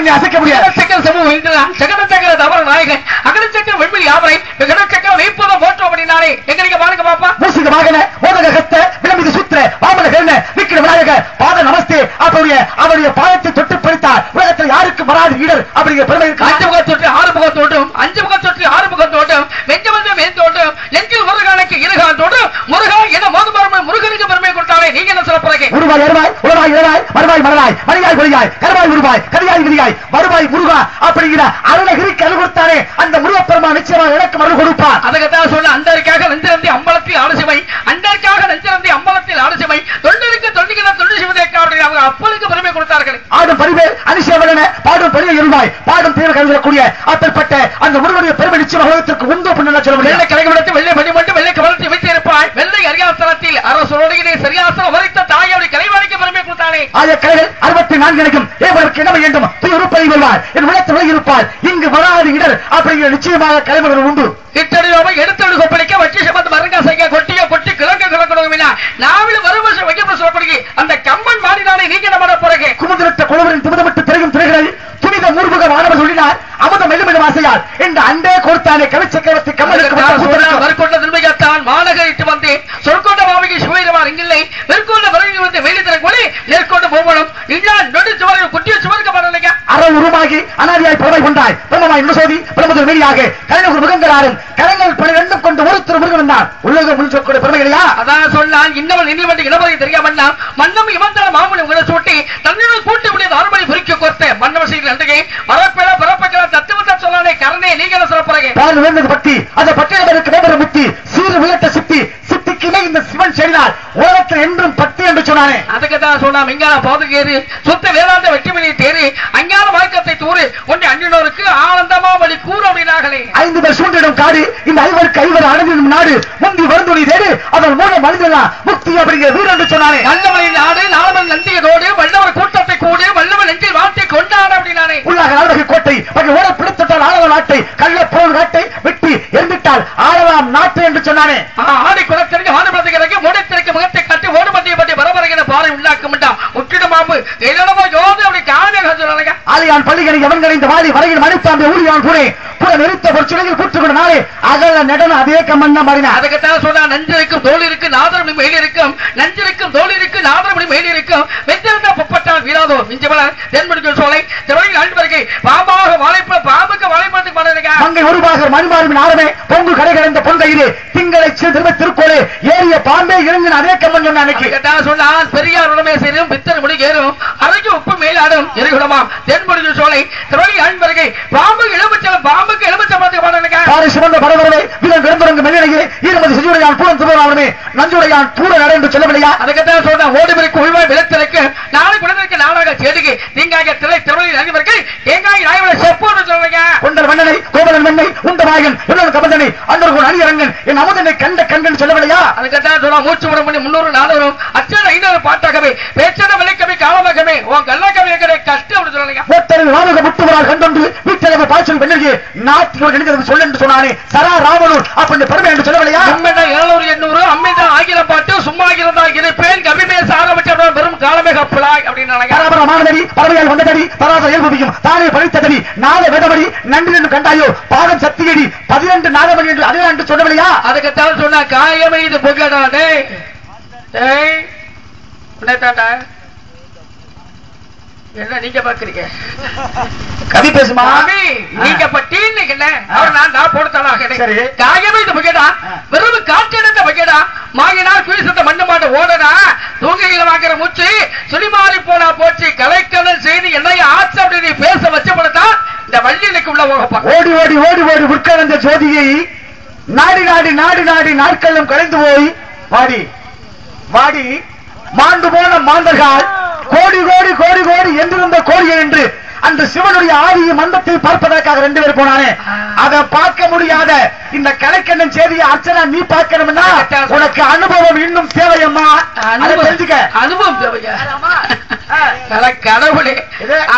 என்னை அசைக்க முடியாது. சக்கர சமூகம் வைக்கலாம் சகல சக்கர தவற நாயகன் அகல சக்கர வெண்மணி யாவரை விகட சக்கர வைப்பத போட்டோம் அப்படின்னாலே எங்க நீங்க பாருங்க பாப்பா. மூசிக வாகன மோதக கத்த விளம்பிது சுத்திர வாமன கருண விக்கிர விநாயக பாத நமஸ்தே அவருடைய பாதத்தை தொட்டு பிடித்தார். உலகத்தில் யாருக்கு வராது ஈடர் அப்படிங்கிற பெருமை இருக்கு. 5 முகம் தொட்டு 6 முகம் தோட்டும் 5 முகம் தொட்டு 6 முகம் தோட்டும் வெஞ்ச வந்து மேல் தோட்டும் நெஞ்சில் முருகனுக்கு இருகால் தோட்டும் முருகா என்ன மோதுபார்மை முருகனுக்கு பெருமை கொடுத்தாலே நீங்க என்ன சொல்ல போறீங்க? உருவாய் அருவாய் உருவாய் இளவாய் வருவாய் மலராய் மணியாய் ஒளியாய் கருவாய் உருவாய் கரியாய் விதியாய் வருவாய் முருகா அப்படிங்கிற அருணகிரிக்கு அருள் கொடுத்தானே அந்த முருகப்பெருமா நிச்சயமாக எனக்கு அருள் கொடுப்பார். அதுக்குத்தான் சொல்ல அந்தருக்காக நெஞ்சிரந்தி அம்பலத்தில் ஆலோசனை அந்தருக்காக நெஞ்சிரந்தி அம்பலத்தில் ஆலோசனை தொண்டருக்கு தொண்டிகளை தொண்டு செய்வதற்காக அவங்க அப்பளுக்கு பெருமை கொடுத்தார்கள். ஆடும் பரிவே அனிஷேவன பாடும் பெரிய இருவாய் பாடும் தீர கருதக்கூடிய அப்பேற்பட்ட அந்த முருகனுடைய பெருமை நிச்சயமாக உலகத்திற்கு உண்டு அப்படின்னு சொல்ல முடியும். வெள்ளை கலைவிடத்து வெள்ளை மணி மட்டும் வெள்ளை கவலத்தை வைத்திருப்பாய் வெள்ளை அரியாசனத்தில் அரசோடைய சரியாசனம் வரைத்த தாயோடைய கலைவாணிக்கு பெருமை கொடுத்தானே. ஆய கலைகள் 64 எனக்கும் ஏவருக்கு என்ன வேண்டும் துய் உருப்பதி வருவார் என் உள்ளத்தில் விலகியிருப்பார் இங்கு வராது இடர் அப்படிங்கிற நிச்சயமாக கலைமகள் உண்டு. இத்தடியோவை எடுத்தெடு கொப்பளிக்க வச்சு சமத்து மருங்கா செய்ய கொட்டிய கொட்டி கிழக்க கிழக்கணுமினா நாவில் வருவச வைக்க சொல்லப்படுகி அந்த கம்பன் மாறினாலே நீங்க என்ன பண்ண போறீங்க? குமுதிரட்ட குழுவரின் துமிதமிட்டு திரையும் திரைகள் துணித மூர்முக மாணவர் சொல்லினார் அமுதம் மெல்லுமெல்லும் ஆசையார் என்று அண்டே கொடுத்தானே கவிச்சக்கரத்தை கம்மலுக்கு வற்கொண்ட திருமையாத்தான் மாநகரிட்டு வந்தேன் சொற்கொண்ட மாமிக்கு சிவயிரவார் இங்கில்லை வெற்கொண்ட வரங்கி வந்து வெளித்தர கொலி நெற்கொண்டு போகணும் இல்லா நொடி சுவர்கள் குட்டிய சுவருக்கு பண்ணலைங்க அற உருமாகி அனாதியாய் புறமை கொண்டாய் பிரம்மமாய் இன்பசோதி பிரம்மதுர் மீறியாக கலைஞர் முருகங்களாரும் கலைஞர் 12 கொண்டு ஒருத்தர் முருகன் வந்தார் உலகம் முன் சொல்லக்கூடிய பெருமை இல்லையா? அதான் சொன்னால் இன்னவன் இன்னவன் இனவரை தெரியாமன்னா மன்னம் இவந்தர மாமூலி உங்களை சூட்டி தன்னுடன் கூட்டி முடியாது அறுமணி குறிக்க கோர்த்த மன்னவ செய்தி நன்றிகை வரப்பேல பரப்பக்கிற தத்துவத்தை சொல்லானே கரணே நீங்க என்ன சொல்ல போறீங்க? பால் உயர்ந்தது பக்தி அந்த பட்டியலருக்கு வேறு முக்தி சீர் உயர்த்த சித்தி சித்திக்குமே இந்த சிவன் செய்தார் உலகத்தில் என்றும் பக்தி என்று சொன்னானே. அதுக்கு தான் சொன்னா இங்கான பாதுகேறு சுத்த வேதாந்த வெற்றிமணியை தேறி அஞ்ஞான வாழ்க்கத்தை தூறு ஒன்று அஞ்சினோருக்கு ஆனந்தமா வழி கூறு அப்படின்னாங்களே. 5 பேர் சூண்டிடும் காடு இந்த 5 அடைந்திடும் நாடு முந்தி வருந்துணி தேடு அதன் மூலம் மனிதனா முக்தி அப்படிங்கிற வீடு என்று சொன்னானே. நல்லவனின் நாடு நாளவன் நந்தியதோடு வல்லவர் கூட்டத்தை கூடு வல்லவன் நெஞ்சில் வார்த்தை கொண்டாட அப்படின்னானே. உள்ளாக நாடக கோட்டை பகை ஓட பிடித்தால் ஆளவ நாட்டை கள்ள போல் நாட்டை வெட்டி எரிந்துட்டால் ஆளலாம் நாட்டை என்று சொன்னானே. ஆடி குலத்திற்கு ஆடுபடுத்துகிறக்கு மூடத்திற்கு முகத்தை கட்டி ஓடுபட்டியை பற்றி பரபரகிற பாறை உள்ளாக்க மாட்டான் உற்றிடமாம்பு எல்லவோ யோது அப்படி காரணமாக சொன்னாங்க. ஆலியான் பள்ளிகளை எவன்களை இந்த வாடி வரையில் மணித்தாம்பி ஊழியான் புனே புற நெறித்த ஒரு சிலையில் கூட்டுக்கொண்ட நாளே அகல நடன அதே கம்மன்னா மாறினா. அதுக்குத்தான் சொன்னா நஞ்சிருக்கும் தோல் இருக்கு நாதரமணி மேல் இருக்கும் நஞ்சிருக்கும் தோல் இருக்கு நாதரமணி மேல் இருக்கும் வெற்றிருந்த பொப்பட்டால் வீராதோ மிஞ்சமலர் தென்மணிக்கு சோலை திரையில் ஆண்டு வருகை பாம்பாக வாழைப்பழ பாம்புக்கு வாழைப்பழத்துக்கு பண்ணதுங்க மங்கை ஒருபாக மணிமாறின் ஆரமே பொங்கு கடை கடந்த பொங்கையிலே திங்களை திரும்ப திருக்கோளே ஏறிய பாம்பே இறங்கின அதே கம்மன் சொன்ன அன்னைக்கு சொன்னா பெரியார் உடமே சேரும் பித்தர் முடி ஏறும் அரைக்கு உப்பு மேலாடும் எரிகுடமாம் தென்மணிக்கு சோலை திரையில் ஆண்டு வருகை பாம்பு எலுமிச்சம் பாம்புக்கு எலுமிச்சம்பழத்துக்கு பண்ணதுங்க பாரி சிவந்த பரவரவே வீரன் விரும்புறங்க மெல்லிடையே ஈரமதி சிஜுடையான் பூரன் திருவாரமே நஞ்சுடையான் பூர நட என்று சொல்லவில்லையா? அதுக்குத்தான் சொன்ன ஓடுமிற்கு உள்வாய் விளத்திற்கு நாளை குழந்தைக்கு நாளாக சேடுகை தீங்காக திரை திரையில் அணிவர்கள் தேங்காய் நாய்வளை செப்போன்னு சொல்றீங்க. கொண்டல் மன்னனை கோவலன் மண்ணை உண்டமாயன் இன்னொரு கபந்தனை அன்றொரு அணியரங்கன் என் அமுதனை கண்ட கண்டன் சொல்லவில்லையா? அதுக்குத்தான் சொன்னா மூச்சு விட பண்ணி 300 400 அச்சன 500 பாட்டாகவே பேச்சன விலைக்கவே காலமாகவே உன் கல்லக்கவே கஷ்டம் சொல்றீங்க. ஒத்தரில் ராமக முத்துவரால் கண்டொன்று வீட்டளவு பாய்ச்சல் பெண்ணிற்கு நாட்டில் நினைக்கிறது சொல்ல என்று சொன்னானே சரா ராவணூர் அப்படின்னு பெருமை என்று சொல்லவில்லையா? 700 800 அம்மிதா ஆகிற பாட்டு சும்மா இருந்தா இருப்பேன் கவிமேச ஆரம்பிச்ச வெறும் காலமே கப்பலாய் அப்படின்னு மாணவரி பறவையால் வந்ததடி பராச இயல்புதியும் தானே படித்ததடி நாள வேதமடி நன்றி என்று கண்டாயோ பாதம் சத்தியடி 12 நாதமணி என்று அதே என்று சொல்லவில்லையா? அதுக்குத்தான் சொன்னா காயமே இது புகழாடே என்ன நீங்க பாக்குறீங்க கவி பேசுமா நீங்க பட்டீன்னு என்ன அவர் நான் போடுத்தாளாக காயமே இது புகழா வெறும் காற்று எடுத்த புகழா மாயினார் குயிசத்த மண்ணு மாட்ட ஓடனா தூங்கையில வாங்குற மூச்சு சுனிமாறி போனா போச்சு கலைக்கலன் செய்து என்னைய ஆச்சு அப்படி பேச வச்சப்படுத்தா இந்த வள்ளிக்கு உள்ள போகப்பா ஓடி ஓடி ஓடி ஓடி உட்கார்ந்த ஜோதியை நாடி நாடி நாடி நாடி நாட்களும் கலைந்து போய் வாடி வாடி மாண்டு போன மாந்தர்கள் கோடி கோடி கோடி கோடி என்றிருந்த கோடியை என்று அந்த சிவனுடைய ஆதிய மந்தத்தை பார்ப்பதற்காக 2 பேர் போனானே அதை பார்க்க முடியாத இந்த கலைக்கண்ணன் செய்தியை அர்ச்சனா நீ பார்க்கணும்னா உனக்கு அனுபவம் இன்னும் தேவையம்மா. தெரிஞ்சுக்க அனுபவம் தேவையா கடவுளே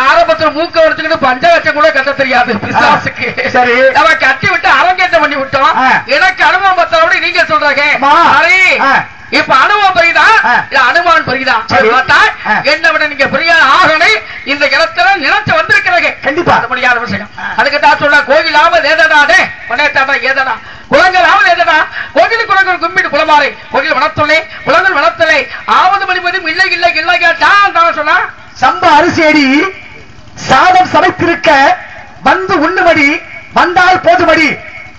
ஆரம்பத்தில் மூக்க வச்சுக்கிட்டு பஞ்சகச்சம் கூட கட்ட தெரியாது பிசாசுக்கு. சரி நம்ம கட்டி விட்டு அரங்கேற்றம் பண்ணி விட்டோம் எனக்கு அனுபவம் பத்தோட நீங்க சொல்றாங்க இப்ப அனுபவம் பெரியதா அனுமான் பெரியதா என்ன விட நீங்க பெரிய ஆகணும் இந்த இடத்துல நினைச்சு வந்திருக்கிற பிறகு கண்டிப்பா அது முடியாத விஷயம். அதுக்கு தான் சொல்ல கோயிலாவது ஏதடாடே பணையத்தாடா ஏதடா குளங்களாவது ஏதடா கோயில் குளங்கள் கும்பிட்டு குளமாறை கோயில் வனத்துள்ளே குளங்கள் வனத்திலே ஆவது மணிபதியும் இல்லை இல்லை இல்லை கேட்டான் சொன்னா சம்ப அரிசி அடி சாதம் சமைத்திருக்க வந்து உண்ணுமடி வந்தால் போதுமடி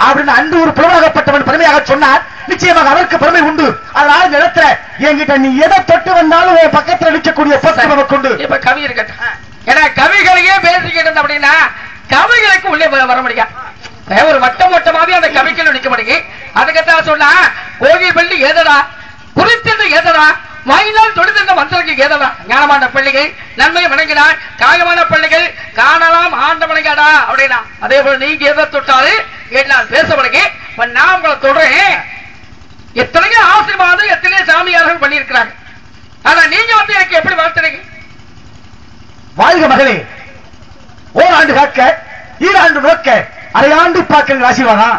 அப்படின்னு அன்று ஒரு புலவராகப்பட்டவன் பெருமையாக சொன்னார். நிச்சயமாக அவருக்கு பெருமை உண்டு. அதனால இந்த இடத்துல என்கிட்ட நீ எதை தொட்டு வந்தாலும் உன் பக்கத்தில் நிற்கக்கூடிய பக்கம் நமக்கு உண்டு. இப்ப கவி இருக்கட்டும். ஏன்னா கவிகளையே பேசிக்கிட்டு அப்படின்னா கவிகளுக்கு உள்ளே வர முடியாது. ஒரு வட்டம் வட்டமாவே அந்த கவிகள் நிற்க முடியும். அதுக்கத்தான் சொன்னா கோயில் பள்ளி ஏதடா குறித்தது ஏதடா வாயினால் தொடுத்த மந்திரக்கு ஏதடா ஞானமான பள்ளிகள் நன்மையை வணங்கினார் காயமான பள்ளிகள் காணலாம் ஆண்ட வணங்காடா அப்படின்னா அதே போல நீங்க எதை தொட்டாரு நான் பேசப்படுங்க. நான் உங்களை தொடரேன். எத்தனையோ ஆசீர்வாதம் எத்தனையோ சாமியார்கள் பண்ணியிருக்கிறாங்க. ஆனா நீங்க வந்து எனக்கு எப்படி வாழ்த்துறீங்க? வாழ்க மகளே, ஓராண்டு காக்க ஈராண்டு நோக்க அரையாண்டு பார்க்கிற ஆசீர்வாதம்.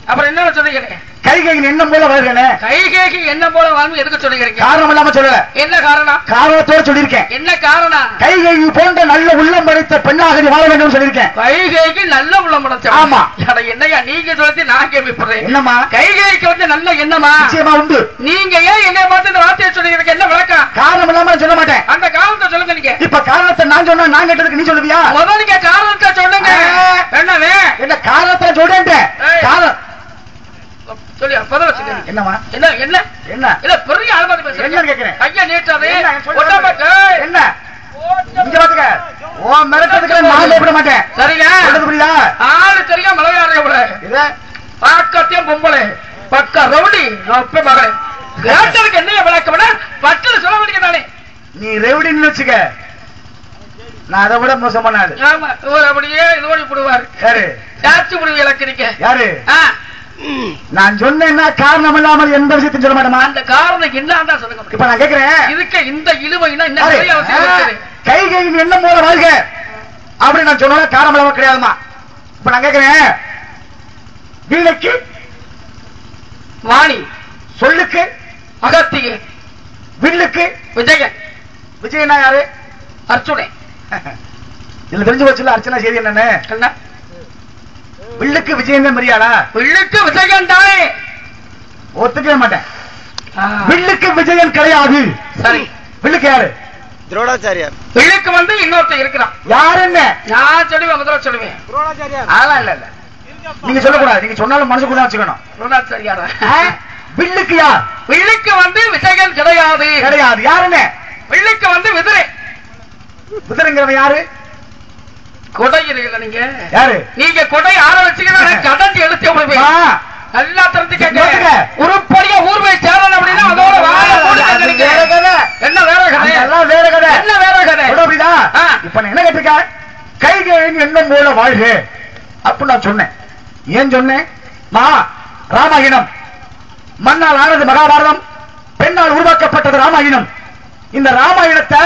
அப்புறம் என்ன சொன்னீங்க? கைகையின் எண்ணம் போல வாழ்கிறேன். கைகைக்கு என்ன போல வாழ்வு எதுக்கு சொல்லுகிறீங்க? காரணம் இல்லாம சொல்லல. என்ன காரணம்? காரணத்தோடு சொல்லியிருக்கேன். என்ன காரணம்? கைகை போன்ற நல்ல உள்ளம் படைத்த பெண்ணாக நீ வாழ வேண்டும் சொல்லியிருக்கேன். கைகைக்கு நல்ல உள்ளம் படைத்த. ஆமா. என்னையா நீங்க சொல்லி நான் கேள்விப்படுறேன். என்னமா கைகைக்கு வந்து நல்ல எண்ணமா? நிச்சயமா உண்டு. நீங்க ஏன் என்னை பார்த்து இந்த வார்த்தையை சொல்லுகிறீங்க? என்ன விளக்கம்? காரணம் இல்லாம சொல்ல மாட்டேன். அந்த காரணத்தை சொல்லுங்க. நீங்க இப்ப காரணத்தை நான் சொன்னா நான் கேட்டதுக்கு நீ சொல்லுவியா? முதல்ல நீங்க காரணத்தை சொல்லுங்க. என்னவே என்ன காரணத்தை சொல்றேன்? காரணம் சொல்லி பதில சொல்லுங்க. என்னமா? என்ன என்ன என்ன இல்ல பெரிய ஆளுமாரி பேசுறீங்க. என்ன கேக்குறேன்? கைய நீட்டாதே. என்ன என்ன இங்க பாத்துக்க. ஓ மிரட்டதுக்கு நான் பயப்பட மாட்டேன். சரிங்க. சொல்றது புரியுதா? ஆளு தெரியா மலையாள போல இத பாக்கத்தையும் பொம்பளை பக்க ரவுடி அப்ப மகளே கேட்டதுக்கு என்ன விளக்கம்னா பட்டு சொல்ல வேண்டிய தானே. நீ ரெவுடின்னு வச்சுக்க. நான் அதை விட மோசமான ஆளு. ஆமா இவர் அப்படியே இதோடி போடுவாரு. யாரு? சாட்சி முடிவு இலக்கிறீங்க. யாரு? நான் சொன்னேன்னா காரணம் இல்லாமல் எந்த விஷயத்தையும் சொல்ல மாட்டேமா? அந்த காரணம் என்னன்னு சொல்லுங்க. இப்ப நான் கேக்குறேன். இதுக்கு இந்த இழுவைனா என்ன அவசியம் இருக்குது? கைகையின் எண்ணம் போல வாழ்க அப்படி நான் சொன்ன காரணம் இல்லாம கிடையாதுமா. இப்ப நான் கேக்குறேன். வீணைக்கு வாணி, சொல்லுக்கு அகத்திகை, வில்லுக்கு விஜயன். விஜயனா யாரு? அர்ச்சுனை. இதுல தெரிஞ்சு வச்சுல அர்ச்சனா செய்தி என்னன்னு. என்ன வில்லுக்கு விஜயன் தான் மரியாதா? வில்லுக்கு விஜயன் தானே. ஒத்துக்கவே மாட்டேன். வில்லுக்கு விஜயன் கிடையாது. சரி வில்லுக்கு யாரு? துரோணாச்சாரியார். வில்லுக்கு வந்து இன்னொருத்தர் இருக்கிறான். யாரு? என்ன நான் சொல்லுவேன் முதல்ல சொல்லுவேன். துரோணாச்சாரியார். அதெல்லாம் இல்ல இல்ல நீங்க சொல்லக்கூடாது. நீங்க சொன்னாலும் மனசுக்குள்ள வச்சுக்கணும். துரோணாச்சாரியாரா? வில்லுக்கு யார்? வில்லுக்கு வந்து விஜயன் கிடையாது. கிடையாது. யாருன்னு? வில்லுக்கு வந்து விதிரை. விதிரைங்கிறவன் யாரு? கொடை இருக்குல்ல நீங்க. யாரு? நீங்க கொடை ஆற வச்சுக்கிற கடந்து எடுத்து விடுவீங்க. நல்லா தெரிஞ்சுக்கங்க. உருப்படியா ஊர்வை சேரணும் அப்படின்னா அதோட வாழ போடுங்க. என்ன வேற கதை? எல்லாம் வேற கதை. என்ன வேற கதை? அப்படிதா? இப்ப நான் என்ன கேட்டிருக்க? கைகையின் எண்ணம் போல வாழ்க அப்ப நான் சொன்னேன். ஏன் சொன்னேன்? ராமாயணம் மண்ணால் ஆனது மகாபாரதம், பெண்ணால் உருவாக்கப்பட்டது ராமாயணம். இந்த ராமாயணத்தை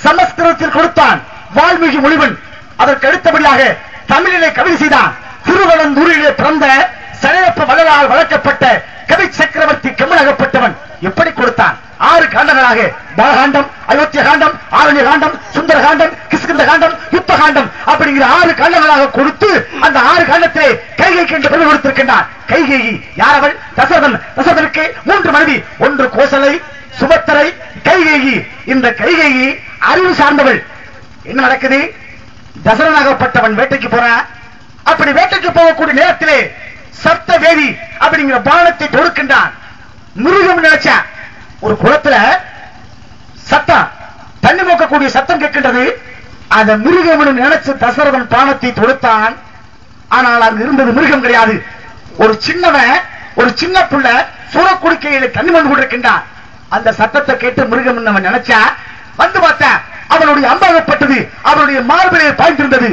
சமஸ்கிருதத்தில் கொடுத்தான் வால்மீகி முனிவன். அதற்கு அடுத்தபடியாக தமிழிலே கவிதை செய்தான். திருவனந்தூரிலே பிறந்த சரையப்ப வள்ளலால் வளர்க்கப்பட்ட கவி சக்கரவர்த்தி கம்மனாகப்பட்டவன் எப்படி கொடுத்தான்? 6 காண்டங்களாக பாலகாண்டம், அயோத்திய காண்டம், ஆரண்ய காண்டம், சுந்தர காண்டம், கிஷ்கிந்த காண்டம், யுத்த காண்டம் அப்படிங்கிற 6 காண்டங்களாக கொடுத்து அந்த 6 காண்டத்திலே கைகைக்கு என்று பெருமை கொடுத்திருக்கின்றான். கைகேயி யார்? அவள் தசரதன். தசரதனுக்கு 3 மனைவி. ஒன்று கோசலை, சுபத்திரை, கைகேயி. இந்த கைகேயி அறிவு சார்ந்தவள். என்ன நடக்குது? தசரனாகப்பட்டவன் வேட்டைக்கு போறான். அப்படி வேட்டைக்கு போகக்கூடிய நேரத்திலே சப்த வேதி அப்படிங்கிற பானத்தை தொடுக்கின்றான். மிருகம் நினைச்சான். ஒரு குளத்துல சத்தம், தண்ணி மோக்கக்கூடிய சத்தம் கேட்கின்றது. அந்த மிருகம் நினைச்சு தசரதன் பானத்தை தொடுத்தான். ஆனால் அங்கு இருந்தது மிருகம் கிடையாது. ஒரு சின்னவன், ஒரு சின்ன புள்ள சூறக்குடிக்கையில தண்ணி மொண்டு கொண்டிருக்கின்றான். அந்த சத்தத்தை கேட்டு மிருகம் அவன் நினைச்சா வந்து பார்த்தா அவனுடைய அம்பாகப்பட்டது அவனுடைய மார்பிலே பாய்ந்திருந்தது.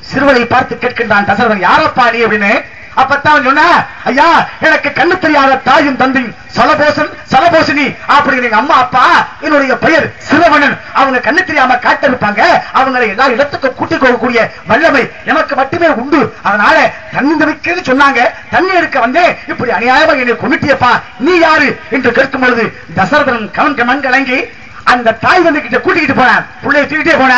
சிறுவனை பார்த்து கேட்கின்றான் தசரதன், யாரப்பா நீ அப்படின்னு. அப்பத்தான் சொன்ன, ஐயா எனக்கு கண்ணு தெரியாத தாயும் தந்தையும் சலபோசன் சலபோசினி அப்படிங்கிற எங்க அம்மா அப்பா, என்னுடைய பெயர் சிறுவனன். அவங்க கண்ணு தெரியாம காட்டிருப்பாங்க. அவங்களை எல்லா இடத்துக்கும் கூட்டிக் போகக்கூடிய வல்லமை எனக்கு மட்டுமே உண்டு. அதனால தண்ணி வைக்கிறது சொன்னாங்க. தண்ணி எடுக்க வந்து இப்படி அநியாயமா என்னை கொண்டுட்டியப்பா, நீ யாரு என்று கேட்கும் பொழுது தசரதன் கமன் கமன் கலங்கி அந்த தாய் வந்து கிட்ட கூட்டிக்கிட்டு போனான். பிள்ளைய தூக்கிட்டே போன.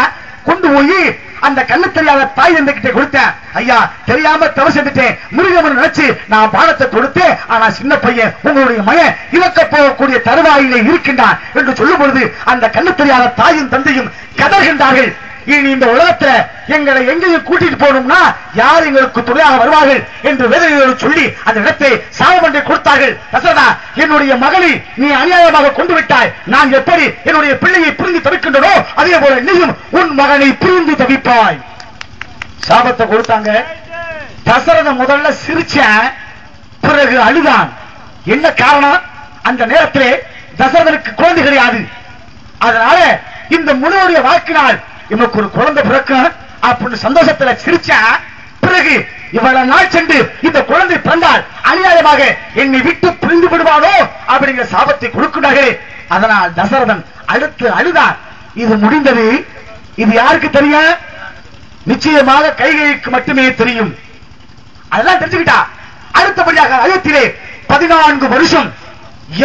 கொண்டு போய் அந்த கண்ணு தெரியாத தாய் தந்தைகிட்ட கொடுத்தேன். ஐயா தெரியாம தவறு செஞ்சுட்டேன், முருகன் நினைச்சு நான் பாடத்தை கொடுத்தேன். ஆனா சின்ன பையன் உங்களுடைய மகன் இறக்க போகக்கூடிய தருவாயிலே இருக்கின்றான் என்று சொல்லும் பொழுது அந்த கண்ணு தெரியாத தாயும் தந்தையும் கதறுகின்றார்கள். இனி இந்த உலகத்துல எங்களை எங்கேயும் கூட்டிட்டு போகணும்னா யார் எங்களுக்கு துணையாக வருவார்கள் என்று வேதனையோடு சொல்லி அந்த இடத்தை சாபமண்டை கொடுத்தார்கள். தசரதா, என்னுடைய மகளை நீ அநியாயமாக கொண்டு விட்டாய். நான் எப்படி என்னுடைய பிள்ளையை பிரிந்து தவிக்கின்றனோ அதே போல நீயும் உன் மகனை பிரிந்து தவிப்பாய். சாபத்தை கொடுத்தாங்க. தசரத முதல்ல சிரிச்ச, பிறகு அழுதான். என்ன காரணம்? அந்த நேரத்திலே தசரதனுக்கு குழந்தை கிடையாது. அதனால இந்த முனிவருடைய வாக்கினால் இவனுக்கு ஒரு குழந்தை பிறக்கும் அப்படின்னு சந்தோஷத்துல சிரிச்சா, பிறகு இவ்வளவு நாள் சென்று இந்த குழந்தை பிறந்தால் அநியாயமாக என்னை விட்டு பிரிந்து விடுவானோ அப்படிங்கிற சாபத்தை கொடுக்கிறார்கள். அதனால் தசரதன் அடுத்து அழுதார். இது முடிந்தது. இது யாருக்கு தெரியும்? நிச்சயமாக கைகைக்கு மட்டுமே தெரியும். அதெல்லாம் தெரிஞ்சுக்கிட்டா அடுத்தபடியாக அயோத்தியிலே 14 வருஷம்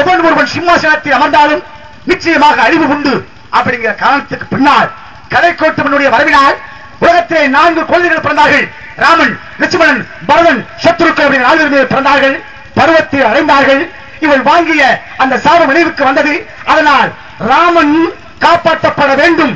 எவன் ஒருவன் சிம்மாசனத்தில் அமர்ந்தாலும் நிச்சயமாக அழிவு உண்டு அப்படிங்கிற காரணத்துக்கு பின்னால் கலைக்கோட்டவனுடைய வரவினால் உலகத்திலே 4 குழந்தைகள் பிறந்தார்கள். ராமன், லட்சுமணன், பரதன், சத்ருக்கள் அப்படி 4 பேர் பிறந்தார்கள். பருவத்தை அடைந்தார்கள். இவள் வாங்கிய அந்த சாபம் நினைவுக்கு வந்தது. அதனால் ராமன் காப்பாற்றப்பட வேண்டும்.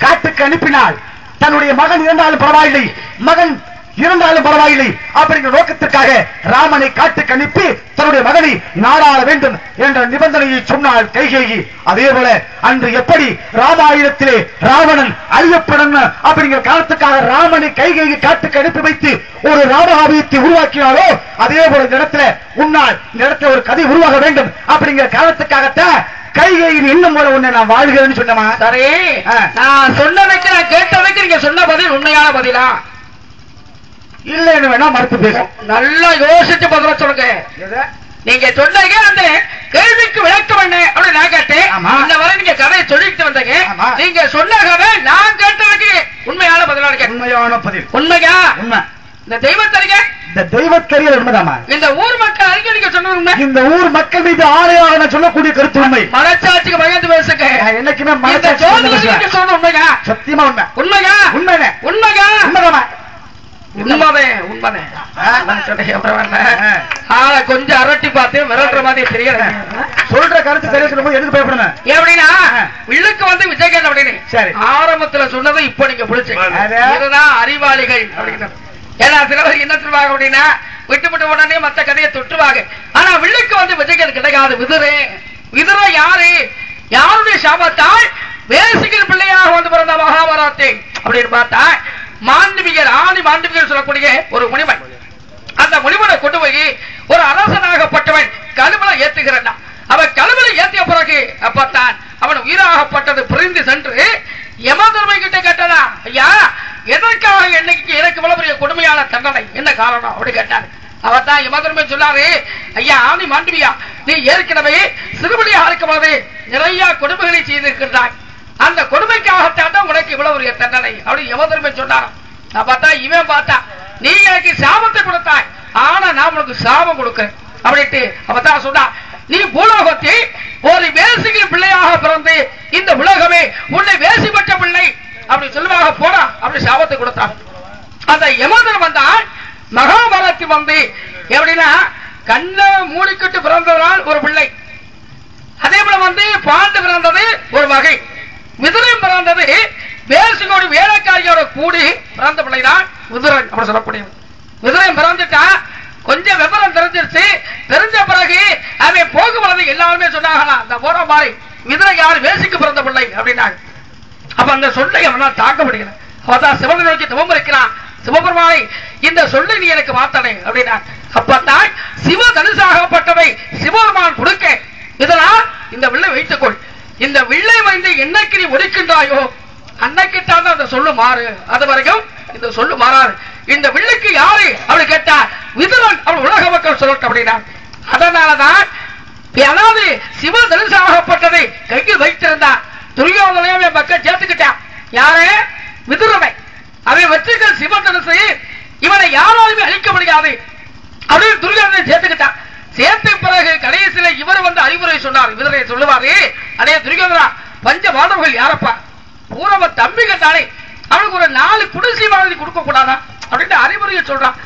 காட்டுக்கு அனுப்பினால் தன்னுடைய மகன் இறந்தாலும் பரவாயில்லை, மகன் இருந்தாலும் பரவாயில்லை அப்படிங்கிற நோக்கத்திற்காக ராமனை காட்டுக்கு அனுப்பி தன்னுடைய மகனை நாடாள வேண்டும் என்ற நிபந்தனையை சொன்னாள் கைகேயி. அதே போல அன்று எப்படி ராமாயணத்திலே ராவணன் அழியப்படும் அப்படிங்கிற காரணத்துக்காக ராமனை கைகேயி காட்டுக்கு அனுப்பி வைத்து ஒரு ராமகாவியத்தை உருவாக்கினாலோ அதே போல இந்த இடத்துல உன்னால் இந்த இடத்துல ஒரு கதை உருவாக வேண்டும் அப்படிங்கிற காரணத்துக்காகத்தான் கைகையில் இன்னும் போல உன்னை நான் வாழ்கிறேன்னு சொன்னமா. சரி, நான் சொன்னதுக்கு நான் கேட்டதுக்கு நீங்க சொன்ன பதில் உண்மையான பதிலா இல்லன்னு வேணா மறுத்து பேசும். நல்லா யோசிச்சு பதில சொல்லுங்க. நீங்க சொன்னீங்க அந்த கேள்விக்கு விளக்கம் என்ன அப்படின்னு நான் கேட்டேன். இந்த வரை நீங்க கதையை சொல்லிட்டு வந்தீங்க. நீங்க சொன்ன கதை நான் கேட்டதுக்கு உண்மையான பதிலா இருக்கேன். உண்மையான பதில். உண்மையா? உண்மை. இந்த தெய்வத்தறிக்கை, இந்த தெய்வத்தறியல் உண்மைதாமா? இந்த ஊர் மக்கள் அறிக்கை நீங்க சொன்னது உண்மை. இந்த ஊர் மக்கள் மீது ஆணையாக சொல்லக்கூடிய கருத்து உண்மை. மனச்சாட்சிக்கு பயந்து பேசுங்க. என்னைக்குமே மனச்சாட்சி சொன்ன உண்மையா? சத்தியமா உண்மை. உண்மையா? உண்மையா? உண்மையா? உண்மைதாமா? கொஞ்சம் அரட்டி பார்த்து மிரட்டுற மாதிரி தெரியல. சொல்ற கருத்து தெரிய சொல்லும் போது எதுக்கு பயப்படணும்? எப்படின்னா வில்லுக்கு வந்து விஜயகாந்த் அப்படின்னு சரி ஆரம்பத்துல சொன்னதை இப்ப நீங்க பிடிச்சீங்க. இதுதான் அறிவாளிகள் அப்படின்னு. ஏன்னா சில பேர் என்ன சொல்லுவாங்க அப்படின்னா விட்டு உடனே மத்த கதையை தொட்டுவாங்க. ஆனா வில்லுக்கு வந்து விஜயகாந்த் கிடைக்காது. விதுர யாரு? யாருடைய சாபத்தால் வேசிகள் பிள்ளையாக வந்து பிறந்த மகாபாரத்தை அப்படின்னு பார்த்தா மாண்டவிகர், ஆதி மாண்டவிகர் சொல்லக்கூடிய ஒரு முனிவன். அந்த முனிவனை கொண்டு போய் ஒரு அரசனாகப்பட்டவன் கழுவலை ஏத்துகிறான். அவன் கழுவலை ஏற்றிய பிறகு அப்பத்தான் அவன் உயிராகப்பட்டது பிரிந்து சென்று யமதர்மை கிட்ட கேட்டதா, ஐயா எதற்காக என்னைக்கு எனக்கு இவ்வளவு பெரிய கொடுமையான தண்டனை, என்ன காரணம் அப்படி கேட்டாரு. அவர் தான் யமதர்மை சொன்னாரு, ஐயா ஆதி மாண்டவியா, நீ ஏற்கனவே சிறுபடியாக இருக்கும்போது நிறைய கொடுமைகளை செய்திருக்கின்றாய். அந்த கொடுமைக்காகத்தான் உனக்கு இவ்வளவு பெரிய தண்டனை அப்படி யமதர்மை சொன்னார். நான் பார்த்தா இவன் பார்த்தா நீ எனக்கு சாபத்தை கொடுத்தாய், ஆனா நான் உனக்கு சாபம் கொடுக்கிறேன் அப்படின்ட்டு அவதான் சொன்னா, நீ பூலோகத்தை ஒரு வேசிக்கு பிள்ளையாக பிறந்து இந்த உலகமே உன்னை வேசி பெற்ற பிள்ளை அப்படி சொல்லுவாக போடா அப்படி சாபத்தை கொடுத்தான். அந்த யமதர் வந்தால் மகாபாரதி வந்து எப்படின்னா கண்ணை மூடிக்கிட்டு பிறந்ததால் ஒரு பிள்ளை, அதே போல வந்து பாண்டு பிறந்தது ஒரு வகை, விதுரன் பிறந்தது வேசினோடு வேலைக்காரியோட கூடி பிறந்த பிள்ளைதான் விதுரன் அப்படி சொல்லக்கூடியது. விதுரன் பிறந்துட்டா கொஞ்சம் விவரம் தெரிஞ்சிருச்சு. தெரிஞ்ச பிறகு அவன் போகும்போது எல்லாருமே சொன்னாங்களா, அந்த போற மாதிரி விதுரன் யாரு வேசிக்கு பிறந்த பிள்ளை அப்படின்னாங்க. அப்ப அந்த சொல்லை அவனால் தாக்க முடியல. அவதான் சிவனை நோக்கி தவம் இருக்கிறான். சிவபெருமானை இந்த சொல்லை நீ எனக்கு மாத்தனை அப்படின்னா, அப்பத்தான் சிவ தனுசாகப்பட்டவை சிவபெருமான் கொடுக்க, இதனால் இந்த வில்லை வைத்துக்கொள், இந்த வில்லை வந்து என்னைக்கு நீ ஒடுக்கின்றாயோ அன்னைக்குத்தான் அந்த சொல்லு மாறு, அது வரைக்கும் இந்த சொல்லு மாறாது. இந்த வில்லுக்கு யாரு அப்படி கேட்டா விதுரன் அவள் உலக மக்கள் சொல்லட்டும் அப்படின்னா. அதனாலதான் அதாவது சிவ தனுசாகப்பட்டதை கையில் வைத்திருந்தான். துரியோதனையும் என் மக்கள் சேர்த்துக்கிட்டான். யாரு? விதுரனை. அதை வச்சுக்க சிவ தனுசை இவனை யாராலுமே அழிக்க முடியாது அப்படின்னு துரியோதனை சேர்த்துக்கிட்டான். சேர்த்த பிறகு கடைசியில இவர் வந்து அறிவுரை சொன்னார். விதுரை சொல்லுவாரு, அதே துரியோதனா பஞ்ச பாண்டவர்கள் யாரப்பா? பூரவ தம்பிகள் தானே. அவனுக்கு ஒரு 4 குடிசை மாதிரி கொடுக்க கூடாதா அப்படின்னு அறிவுரையை சொல்றான்.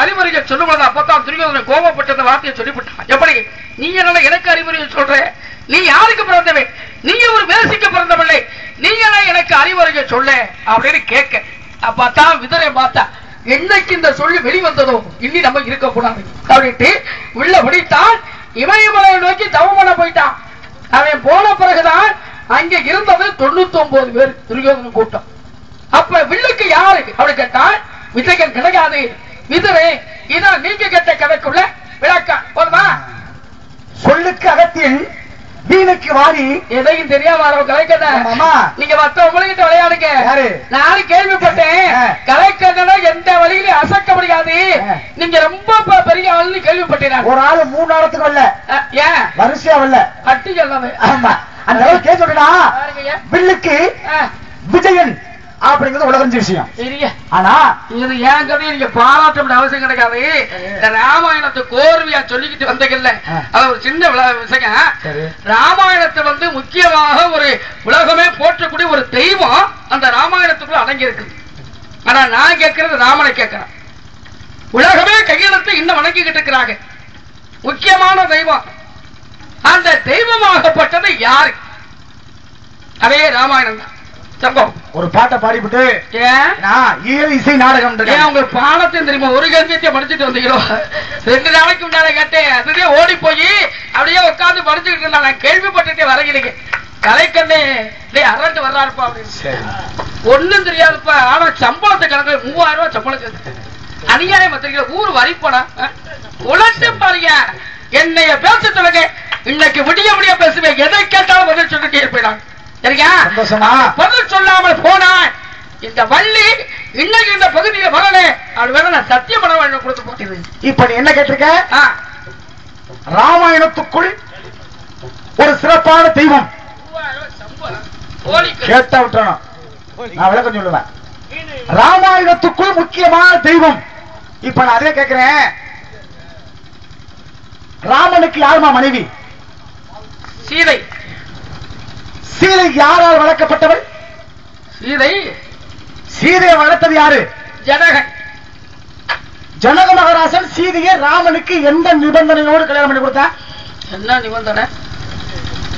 அறிவுரையை சொல்லும்போது அப்பதான் துரியோதனன் கோபப்பட்ட அந்த வார்த்தையை சொல்லிவிட்டான். எப்படி நீ என்ன எனக்கு அறிவுரையை சொல்ற? நீ யாருக்கு பிறந்தவன்? நீங்க ஒரு வேசிக்க பிறந்தவில்லை, நீங்க எனக்கு அறிவுரையை சொல்ல அப்படின்னு கேட்க. அப்பதான் விதரை பார்த்தா என்னைக்கு இந்த சொல்லி வெளிவந்ததோ இன்னி நம்ம இருக்க கூடாது அப்படின்ட்டு உள்ள பிடித்தான். இமயமலை நோக்கி தவம் பண்ண போயிட்டான். அவன் போன பிறகுதான் அங்க இருந்தது 99 பேர் துரியோதனன் கூட்டம். அப்ப வில்லுக்கு யாரு அப்படி கேட்டால் விஜயன் கிடையாது. விதரே இதான் நீங்க கேட்ட கதைக்குள்ள விளக்கம் போதுமா? சொல்லுக்கு அகத்தியன் வீணுக்கு வாரி எதையும் தெரியாம கலைக்கண்ண நீங்க மத்தவங்ககிட்ட விளையாடுங்க. நானும் கேள்விப்பட்டேன் கலைக்கண்ணா எந்த வழியிலும் அசைக்க முடியாது, நீங்க ரொம்ப பெரிய ஆளுன்னு கேள்விப்பட்டேன். ஒரு ஆளு 3 நேரத்துக்கு வரல, ஏன் வரிசையா வரல அட்டி சொல்லாம. ஆமா அந்த அளவுக்கு கேட்க வில்லுக்கு விஜயன் அப்படிங்கிறது உலகஞ்ச விஷயம். ஆனா இது ஏன் கதையை நீங்க பாராட்ட அவசியம் கிடைக்காது. ராமாயணத்தை கோர்வையா சொல்லிக்கிட்டு வந்தீங்கல்ல, அது ஒரு சின்ன விஷயம். ராமாயணத்தை முக்கியமாக ஒரு உலகமே போற்றக்கூடிய ஒரு தெய்வம் அந்த ராமாயணத்துக்குள்ள அடங்கி இருக்கு. ஆனா நான் கேட்கறது ராமனை கேட்கிறேன். உலகமே கையெழுத்து இன்னும் வணங்கிக்கிட்டு இருக்கிறாங்க. முக்கியமான தெய்வம், அந்த தெய்வமாகப்பட்டது யாரு? அதே ராமாயணம் தான். ஒரு பாட்டை பாடிவிட்டு இசை நாடகம் உங்களுக்கு பாடத்தையும் தெரியுமா? ஒரு கேள்வியை படிச்சுட்டு வந்தீங்களோ? 2 நாளைக்கு முன்னால கேட்டேன். அதுலயே ஓடி போய் அப்படியே உட்காந்து படிச்சுக்கிட்டு இருந்தா நான் கேள்விப்பட்டுட்டே வரகிறீங்க. கலைக்கண்ணே அரண்டு வர்றாருப்பா அப்படின்னு. ஒண்ணும் தெரியாதுப்பா. ஆனா சம்பளத்தை கணக்கு 3000 ரூபாய் சம்பளம் அநியாயம் தெரியுது. ஊர் வரிப்படா உழைச்சு பாருங்க. என்னைய பேச சொல்லுங்க. இன்னைக்கு விடிய விடிய பேசுவேன். எதை கேட்டாலும் பதில் சொல்லிட்டே இருப்பேன். சரியா? பதில் சொல்லாமல் போனான் இந்த வள்ளி இன்னைக்கு இந்த பகுதியில் வரல. அது வேற நான் சத்தியம் பண்ண வேண்டும் கொடுத்து போட்டது. இப்ப நீ என்ன கேட்டிருக்க? ராமாயணத்துக்குள் ஒரு சிறப்பான தெய்வம் கேட்டா விட்டணும். நான் விளக்கம் சொல்லுவேன். ராமாயணத்துக்குள் முக்கியமான தெய்வம். இப்ப நான் அதே கேட்கிறேன். ராமனுக்கு யாருமா மனைவி? சீதை. சீதை யாரால் வளர்க்கப்பட்டவள்? சீதையை வளர்த்தது யாரு? ஜனகன். ஜனக மகாராஜன் சீதையை ராமனுக்கு எந்த நிபந்தனையோடு கல்யாணம் பண்ணி கொடுத்தான்? என்ன நிபந்தனை?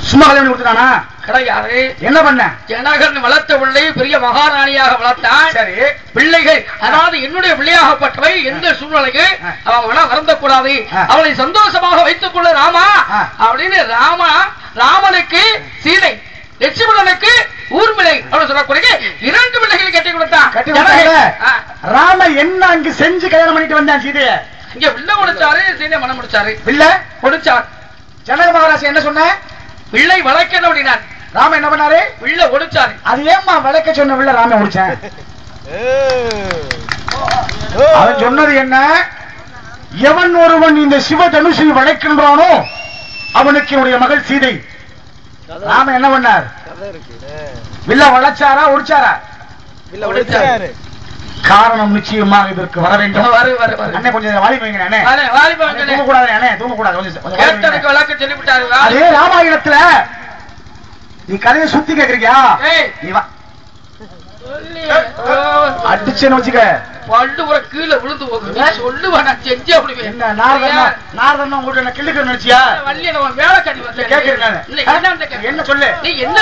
சும்மா கல்யாணம் கொடுத்தானா? கிடையாது. என்ன பண்ண? ஜனகன் வளர்த்த பிள்ளை பெரிய மகாராணியாக வளர்த்தான். சரி, பிள்ளைகள் அதாவது என்னுடைய பிள்ளையாகப்பட்டவை எந்த சூழ்நிலைக்கு அவன் வருந்தக்கூடாது, அவளை சந்தோஷமாக வைத்துக் கொள்ள ராமா அப்படின்னு ராமனுக்கு சீதை, லட்சுமணனுக்கு ஊர்மிளை சொல்லக்கூடிய 2 பிள்ளைகளை கட்டி கொடுத்தான். ராம என்ன அங்கு செஞ்சு கல்யாணம் பண்ணிட்டு வந்தான் சீதைய? இங்க பிள்ளை முடிச்சாரு, சீதை மனம் முடிச்சாரு. பிள்ளை முடிச்சார். ஜனக மகாராஜன் என்ன சொன்ன? பிள்ளை வளர்க்கணும் அப்படின்னார். ராம என்ன பண்ணாரு? பிள்ளை ஒடிச்சாரு. அது ஏமா வளர்க்க சொன்ன பிள்ளை ராம ஒடிச்சான்? அவன் சொன்னது என்ன? எவன் ஒருவன் இந்த சிவ தனுஷை வளைக்கின்றானோ அவனுக்கு என்னுடைய மகள் சீதை. ராம என்ன பண்ணார்? வில்ல வளைச்சாரா ஒடிச்சாரா? காரணம் நிச்சயமாக இதற்கு வர வேண்டும். அண்ணே கொஞ்சம் வாலி வைங்க. அண்ணே தூங்கக்கூடாது. அண்ணே தூங்கக்கூடாது. அதே ராமாயணத்துல நீ கதையை சுத்தி கேக்குறீங்க. நீ வா அடிச்சேன்னு வச்சுக்க பல்லு கூட கீழே விழுந்து போகுது. சொல்லுவா நான் செஞ்சே அப்படி. என்ன நாரதன் உங்கள்ட்ட என்ன கிள்ளிக்க நினைச்சியா? வள்ளி நம்ம வேலை கட்டி வந்து கேக்குறேன். என்ன சொல்லு? நீ என்ன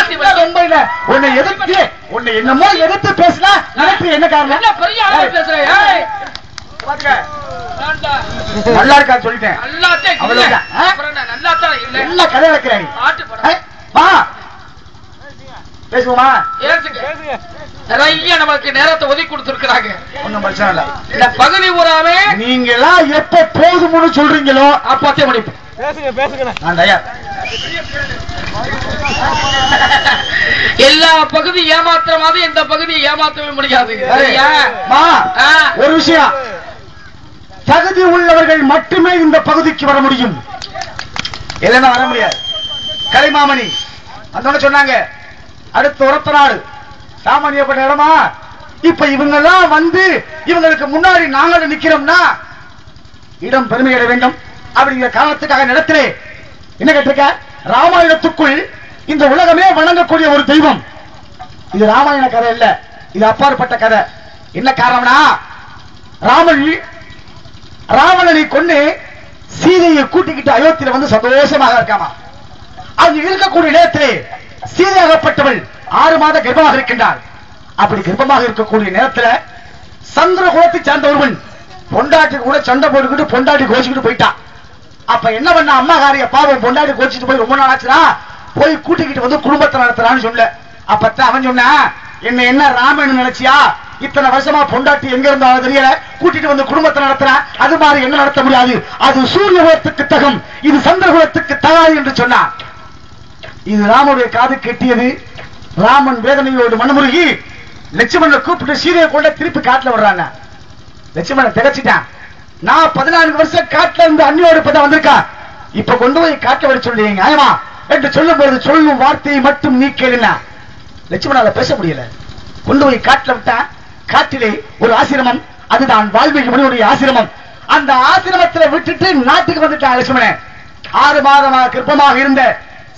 உன்னை எதிர்த்து உன்னை என்னமோ எதிர்த்து பேசினா எனக்கு என்ன காரணம்? என்ன பெரிய ஆளா பேசுற? நல்லா இருக்கா சொல்லிட்டேன். நல்லா கதை வைக்கிறேன். வா பேசுவோமா? நிறைய நமக்கு நேரத்தை ஒதுக்கி கொடுத்திருக்கிறாங்க. ஒண்ணும் பிரச்சனை இல்ல. இந்த பகுதி ஊராவே நீங்க எல்லாம் எப்ப போதும்னு சொல்றீங்களோ அப்பத்தே முடிப்போம். எல்லா பகுதி ஏமாத்திரமாவது இந்த பகுதியை ஏமாற்றவே முடியாது. ஒரு விஷயம், தகுதி உள்ளவர்கள் மட்டுமே இந்த பகுதிக்கு வர முடியும், இல்லைன்னா வர முடியாது. கலைமாமணி அந்த சொன்னாங்க அடுத்த உரத்த நாடு சாமானியப்பட்ட இடமா. இப்ப இவங்க எல்லாம் வந்து இவங்களுக்கு முன்னாடி நாங்கள் நிக்கிறோம்னா இடம் பெருமையிட வேண்டும் அப்படிங்கிற காரணத்துக்காக நடத்திலே என்ன கேட்டிருக்க? ராமாயணத்துக்குள் இந்த உலகமே வணங்கக்கூடிய ஒரு தெய்வம். இது ராமாயண கதை இல்ல, இது அப்பாற்பட்ட கதை. என்ன காரணம்னா, ராவணனை கொண்டு சீதையை கூட்டிக்கிட்டு அயோத்தியில வந்து சந்தோஷமாக இருக்காமா. அது இருக்கக்கூடிய நேரத்திலே சீதையாகப்பட்டவள் 6 மாத கர்ப்பமாக இருக்கின்றாள். அப்படி கர்ப்பமாக இருக்கக்கூடிய நேரத்தில் சந்திர குலத்தை சேர்ந்த ஒருவன் பொண்டாட்டி கூட சண்டை போட்டுக்கிட்டு பொண்டாட்டி கோச்சிக்கிட்டு போயிட்டான். அப்ப என்ன பண்ண, அம்மாகாரிய பாவம் பொண்டாட்டி கோச்சிட்டு போய் ரொம்ப நாள் ஆச்சுனா போய் கூட்டிக்கிட்டு வந்து குடும்பத்தை நடத்துறான்னு சொல்ல. அப்பத்தான் அவன் சொன்னா, என்ன ராமன் நினைச்சியா, இத்தனை வருஷமா பொண்டாட்டி எங்க இருந்தாலும் தெரியல, கூட்டிட்டு வந்து குடும்பத்தை நடத்துறான், அது மாதிரி என்ன நடத்த முடியாது, அது சூரிய குலத்துக்கு தகும், இது சந்திர குலத்துக்கு தகாது என்று சொன்னான். இது ராமனுடைய காது கெட்டியது. ராமன் வேதனையோடு மனமுருகி லட்சுமணனை கூப்பிட்டு சீதையை கொண்ட திருப்பி காட்டுல விடுறாங்க. லட்சுமணன் திகச்சிட்டான். நான் 14 வருஷம் காட்டுல இருந்து அண்ணியோடு இப்பதான் வந்திருக்கா, இப்ப கொண்டு போய் காட்டுல வர சொல்லி நியாயமா என்று சொல்லும் பொழுது சொல்லும் வார்த்தையை மட்டும் நீ கேளுனா. லட்சுமணால பேச முடியல. கொண்டு போய் காட்டுல விட்டா. காட்டிலே ஒரு ஆசிரமம், அதுதான் வால்மீகி முனிவருடைய ஆசிரமம். அந்த ஆசிரமத்தில் விட்டுட்டு நாட்டுக்கு வந்துட்டான் லட்சுமணன். 6 மாதமாக கர்ப்பமாக இருந்த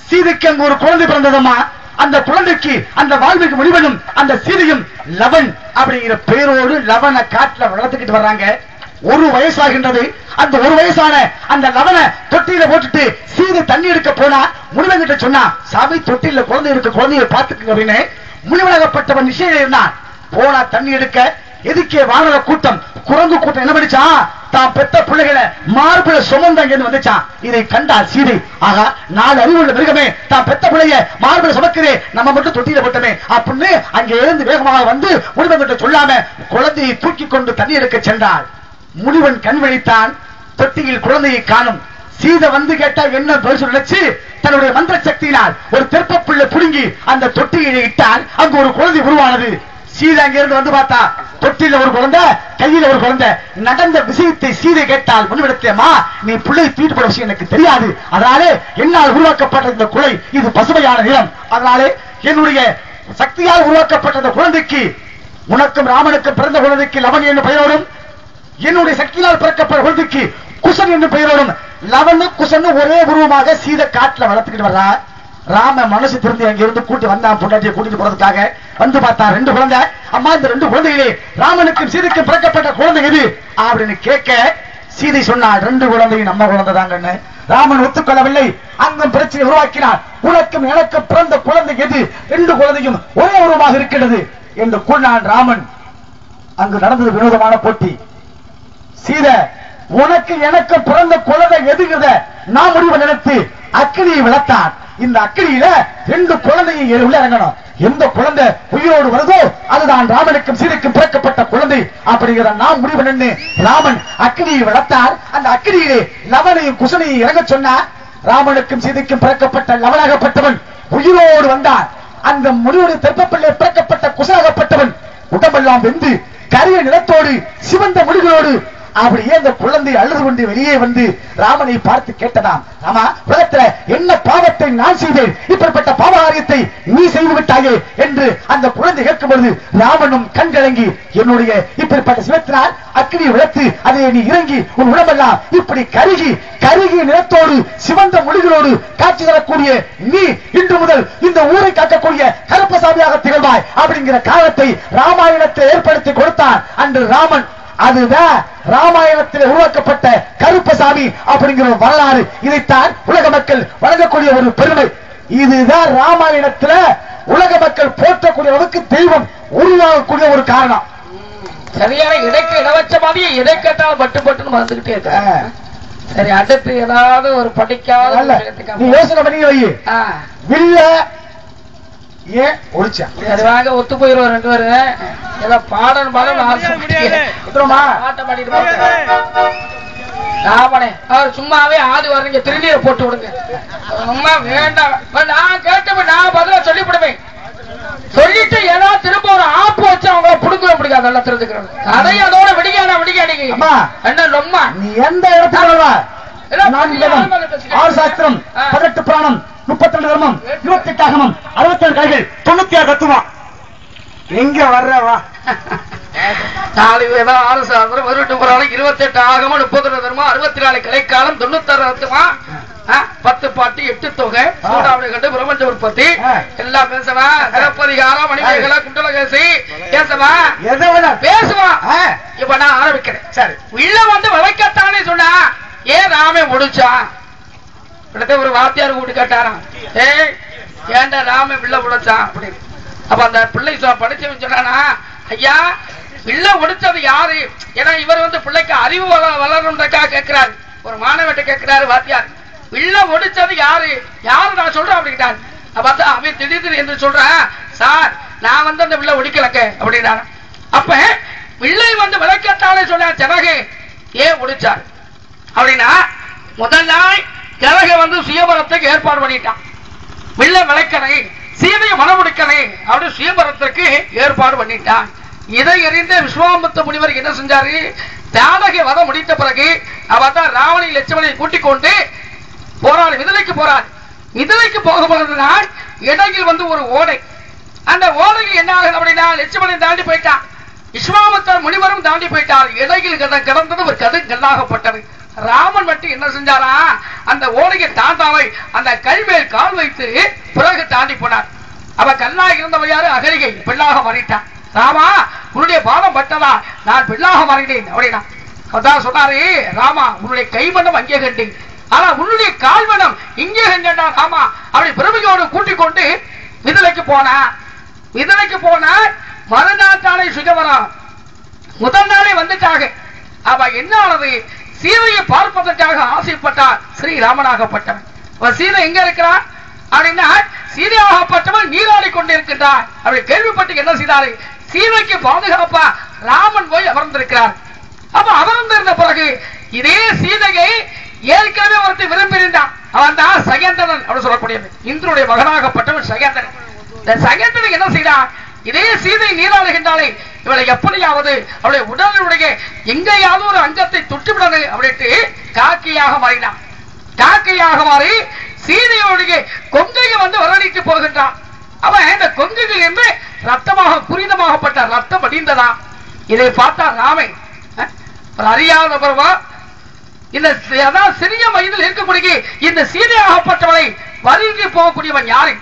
சீதைக்கு அங்கு ஒரு குழந்தை பிறந்ததம்மா. அந்த குழந்தைக்கு அந்த வால்மீகி முனிவனும் அந்த சீதையும் லவன் அப்படிங்கிற பெயரோடு லவனை காட்டுல வளர்த்துக்கிட்டு வர்றாங்க. 1 வயசாகின்றது. அந்த 1 வயசான அந்த லவனை தொட்டியில போட்டுட்டு சீதை தண்ணி எடுக்க போனா முனிவன் கிட்ட சொன்னா, சாமி தொட்டியில குழந்தை இருக்கு, குழந்தையை பார்த்துக்கு அப்படின்னு. முனிவனாகப்பட்டவன் நிச்சயம் இருந்தான். போனா தண்ணி எடுக்க எதுக்கே வானர கூட்டம், குரங்கு கூட்டம் என்ன பண்ணிச்சா, தான் பெத்த பிள்ளைகளை மார்பிள சுமந்தாங்க வந்துச்சான். இதை கண்டால் சீதை, ஆகா 4 அறிவுள்ள மிருகமே தான் பெத்த பிள்ளைய மார்பிள சுமக்குதே, நம்ம மட்டும் தொட்டியில போட்டமே அப்படின்னு அங்கே எழுந்து வேகமாக வந்து முனிவன் கிட்ட சொல்லாம குழந்தையை தூக்கி கொண்டு தண்ணி எடுக்க சென்றாள். முனிவன் கண் விழித்தான். தொட்டியில் குழந்தையை காணும். சீதை வந்து கேட்டா என்ன பதில் நினைச்சு தன்னுடைய மந்திர சக்தியினால் ஒரு தெற்ப பிள்ளை புடுங்கி அந்த தொட்டியை இட்டால் அங்கு ஒரு குழந்தை உருவானது. சீதை அங்கிருந்து வந்து பார்த்தா தொட்டில ஒரு குழந்தை, கையில ஒரு குழந்தை. நடந்த விஷயத்தை சீதை கேட்டால், முன்னிடத்தேமா நீ பிள்ளை தூக்கிட்டு போற விஷயம் எனக்கு தெரியாது, அதனாலே என்னால் உருவாக்கப்பட்ட இந்த குலை இது பசுமையான நிலம், அதனாலே என்னுடைய சக்தியால் உருவாக்கப்பட்ட இந்த குழந்தைக்கு, உனக்கும் ராமனுக்கும் பிறந்த குழந்தைக்கு லவன் என்னும் பெயரோடும், என்னுடைய சக்தியால் பிறக்கப்பட்ட குழந்தைக்கு குசன் என்னும் பெயரோடும், லவனு குசன் ஒரே உருவமாக சீதை காட்டுல வளர்த்துக்கிட்டு வர்றா. ராம மனசு திரும்பி அங்க இருந்து கூட்டி வந்தான் பொண்டாட்டியை கூட்டிட்டு போறதுக்காக. வந்து பார்த்தா 2 குழந்தை. அம்மா இந்த 2 குழந்தைகளே ராமனுக்கும் சீதைக்கும் பிறக்கப்பட்ட குழந்தை எது அப்படின்னு கேட்க சீதை சொன்னாள், 2 குழந்தையும் நம்ம குழந்தை தாங்கன்னு. ராமன் ஒத்துக்கொள்ளவில்லை. அங்கும் பிரச்சனை உருவாக்கினார். உனக்கும் எனக்கும் பிறந்த குழந்தை எது, 2 குழந்தையும் ஒரே உருவமாக இருக்கிறது என்று கூறினான் ராமன். அங்கு நடந்தது வினோதமான போட்டி. சீதை உனக்கு எனக்கு பிறந்த குழந்தை எதுகிறத நான் முடிவு நினைத்து அக்கினியை விளத்தான். இந்த அக்கினியில 2 குழந்தையை உள்ள இறங்கணும். எந்த குழந்தை உயிரோடு வருதோ அதுதான் ராமனுக்கும் சீதைக்கும் பிறக்கப்பட்ட குழந்தை அப்படிங்கிற நாம் முடிவு நின்று ராமன் அக்கினியை விளத்தார். அந்த அக்கினியிலே லவனையும் குசனையும் இறங்க சொன்னார். ராமனுக்கும் சீதைக்கும் பிறக்கப்பட்ட லவனாகப்பட்டவன் உயிரோடு வந்தார். அந்த முடிவுடைய தெற்பப்பிள்ளை பிறக்கப்பட்ட குசனாகப்பட்டவன் உடம்பெல்லாம் வெந்து கரிய நிலத்தோடு சிவந்த முடிகளோடு அப்படியே அந்த குழந்தை அழுது கொண்டு வெளியே வந்து ராமனை பார்த்து கேட்டதாம், ராமா உலகத்துல என்ன பாவத்தை நான் செய்தேன், இப்படிப்பட்ட பாவகாரியத்தை நீ செய்து விட்டாயே என்று அந்த குழந்தை கேட்கும் பொழுது ராமனும் கண் கலங்கி, என்னுடைய இப்படிப்பட்ட சிவத்தினால் அக்கினியை விளத்து அதை நீ இறங்கி உன் உடம்பெல்லாம் இப்படி கருகி நிலத்தோடு சிவந்த மொழிகளோடு காட்சி தரக்கூடிய நீ இன்று முதல் இந்த ஊரை காக்கக்கூடிய கருப்பசாமியாக திகழ்வாய் அப்படிங்கிற காலத்தை ராமாயணத்தை ஏற்படுத்தி கொடுத்தார் அன்று ராமன். அதுதான் ராமாயணத்தில் உருவாக்கப்பட்ட கருப்பசாமி அப்படிங்கிற வரலாறு. இதைத்தான் உலக மக்கள் வழங்கக்கூடிய ஒரு பெருமை. இதுதான் ராமாயணத்துல உலக மக்கள் போற்றக்கூடிய அளவுக்கு தெய்வம் உருவாகக்கூடிய ஒரு காரணம். சரியான இடைக்கு இடவச்ச மாதிரி எதை கேட்டாலும் பட்டு வந்துகிட்டே இருக்க. சரி, அடுத்து ஏதாவது ஒரு படிக்காத நீ யோசனை பண்ணி வை. வில்ல ஏன் ஒழிச்சா சரி வாங்க ஒத்து போயிருவோம் 2 பேரும். ஏதோ பாடம் ஆட்டம் பாடிட்டு ராமனே அவர் சும்மாவே ஆடு வர்றீங்க, திருநீரை போட்டு விடுங்க. சும்மா வேண்டாம், நான் கேட்ட நான் பதில சொல்லிவிடுவேன். சொல்லிட்டு ஏதாவது திரும்ப ஒரு ஆப்பு வச்சு அவங்கள புடுங்க பிடிக்காது. நல்லா தெரிஞ்சுக்கிறோம். கதை அதோட விடிகாடிங்க என்ன ரொம்ப நீ எந்த இடத்துல 6 சாஸ்திரம் 18 புராணம் 32 தர்மம் 28 ஆகமம் 67 கலைகள் 96 தத்துவம் எங்க வர்றவா 6 சாஸ்திரம் 18 புராணம் 28 ஆகமம் 32 தர்மம் 64 கலைக்காலம் 96 தத்துவம் 10 பாட்டு 8 தொகை சூடாவளி கண்டு பிரபஞ்ச உற்பத்தி எல்லாம் பேசுவான். சிறப்பதிகாரம் மணிமேகலை குண்டலகேசி பேசுவான். பேசுவான். இப்ப நான் ஆரம்பிக்கிறேன். சரி, உள்ள வந்து விளக்கத்தானே சொன்னா ஏன் ராமே முடிச்சான்? ஒரு வாத்தியார் கூட்டு கேட்டாராம், ஏன்டா ராமே வில்ல உடைச்சான் அப்படின்னு. அப்ப அந்த பிள்ளை படிச்சவன் சொன்னானா, ஐயா வில்ல உடைச்சது யாரு? ஏன்னா இவர் வந்து பிள்ளைக்கு அறிவு வளரணுன்றக்காக கேட்கிறாரு. ஒரு மாணவர்கிட்ட கேட்கிறாரு வாத்தியார், வில்ல ஒடிச்சது யாரு? யாரு நான் சொல்றேன் அப்படின்ட்டாரு. அப்ப அவன் திடீர்னு என்று சொல்றேன், சார் நான் வந்து அந்த வில்ல ஒடிக்கலக்க அப்படின்னாரு. அப்ப வில்லை வந்து விளக்கத்தாலே சொன்ன ஜனகு ஏன் ஒடிச்சார் அப்படின்னா, முதல் நாள் ஜனக வந்து சுயபரத்துக்கு ஏற்பாடு பண்ணிட்டான். வில்ல விளக்கனை சீதையை மனமுடிக்கனை அப்படி சுயபரத்துக்கு ஏற்பாடு பண்ணிட்டான். இதை அறிந்த விஸ்வாமித்திர முனிவர் என்ன செஞ்சாரு? ஜானகி வதம் முடித்த பிறகு அவர் தான் ராவணி லட்சுமணனை கூட்டிக் கொண்டு போறாரு, மிதிலைக்கு போறாரு. மிதிலைக்கு போகும்போதுனால் இடையில் வந்து ஒரு ஓடை. அந்த ஓடையில் என்ன ஆகுது அப்படின்னா, லட்சுமணன் தாண்டி போயிட்டான், விஸ்வாமித்திர முனிவரும் தாண்டி போயிட்டார். இடையில் கிடந்தது ஒரு கல்லாகப்பட்டது. ராமன் மட்டும் என்ன செஞ்சாரா, அந்த ஓடையை தாண்டாவை அந்த கல்மேல் கால் வைத்து பிறகு தாண்டி போனார். அவ கல்லாக இருந்தவ யாரு? அகலிகை பெண்ணாக மாறிட்டான். ராமா உன்னுடைய பாதம் பட்டதா நான் பெண்ணாக மாறினேன் அப்படின்னா. அதான் சொன்னாரு, ராமா உன்னுடைய கைமணம் அங்கே கண்டேன், ஆனா உன்னுடைய கால்மணம் இங்கே கண்டா ராமா. அப்படி பிரபையோடு கூட்டிக் கொண்டு மிதிலைக்கு போனா. மிதிலைக்கு போனா மறுநாள் தானே சுகவரம். முதல் நாளே வந்துட்டாங்க. அவ என்ன ஆனது? சீதையை பார்ப்பதற்காக ஆசைப்பட்டார் ஸ்ரீராமனாகப்பட்டவன். சீதை எங்க இருக்கிறார் அப்படின்னா, சீதையாகப்பட்டவன் நீராடி கொண்டிருக்கின்றார். அப்படி கேள்விப்பட்டு என்ன செய்தாரு? சீதைக்கு பாதுகாப்பா ராமன் போய் அமர்ந்திருக்கிறார். அப்ப அமர்ந்திருந்த பிறகு இதே சீதையை ஏற்கனவே ஒருத்தர் விரும்பியிருந்தான். அவன் தான் சகேந்திரன் அப்படி சொல்லக்கூடியது. இந்திரனுடைய மகனாகப்பட்டவன் சகேந்திரன். இந்த சகேந்திரன் என்ன செய்தான்? இதே சீதை நீராடுகின்றாலே இவளை எப்படியாவது அவளுடைய உடலுடைய எங்கேயாவது ஒரு அங்கத்தை தொட்டுவிடனு அப்படின்ட்டு காக்கையாக மாறினான். காக்கையாக மாறி சீதையோடைய கொங்கையை வந்து வரணித்து போகின்றான். அவன் இந்த கொங்கையில் இருந்து ரத்தமாக புரிதமாகப்பட்ட ரத்தம் அடிந்ததா. இதை பார்த்தா ராமை அறியாத பருவா இந்த சிறிய வயதில் இருக்கக்கூடிய இந்த சீதையாகப்பட்டவளை வருகி போகக்கூடியவன் யாரு?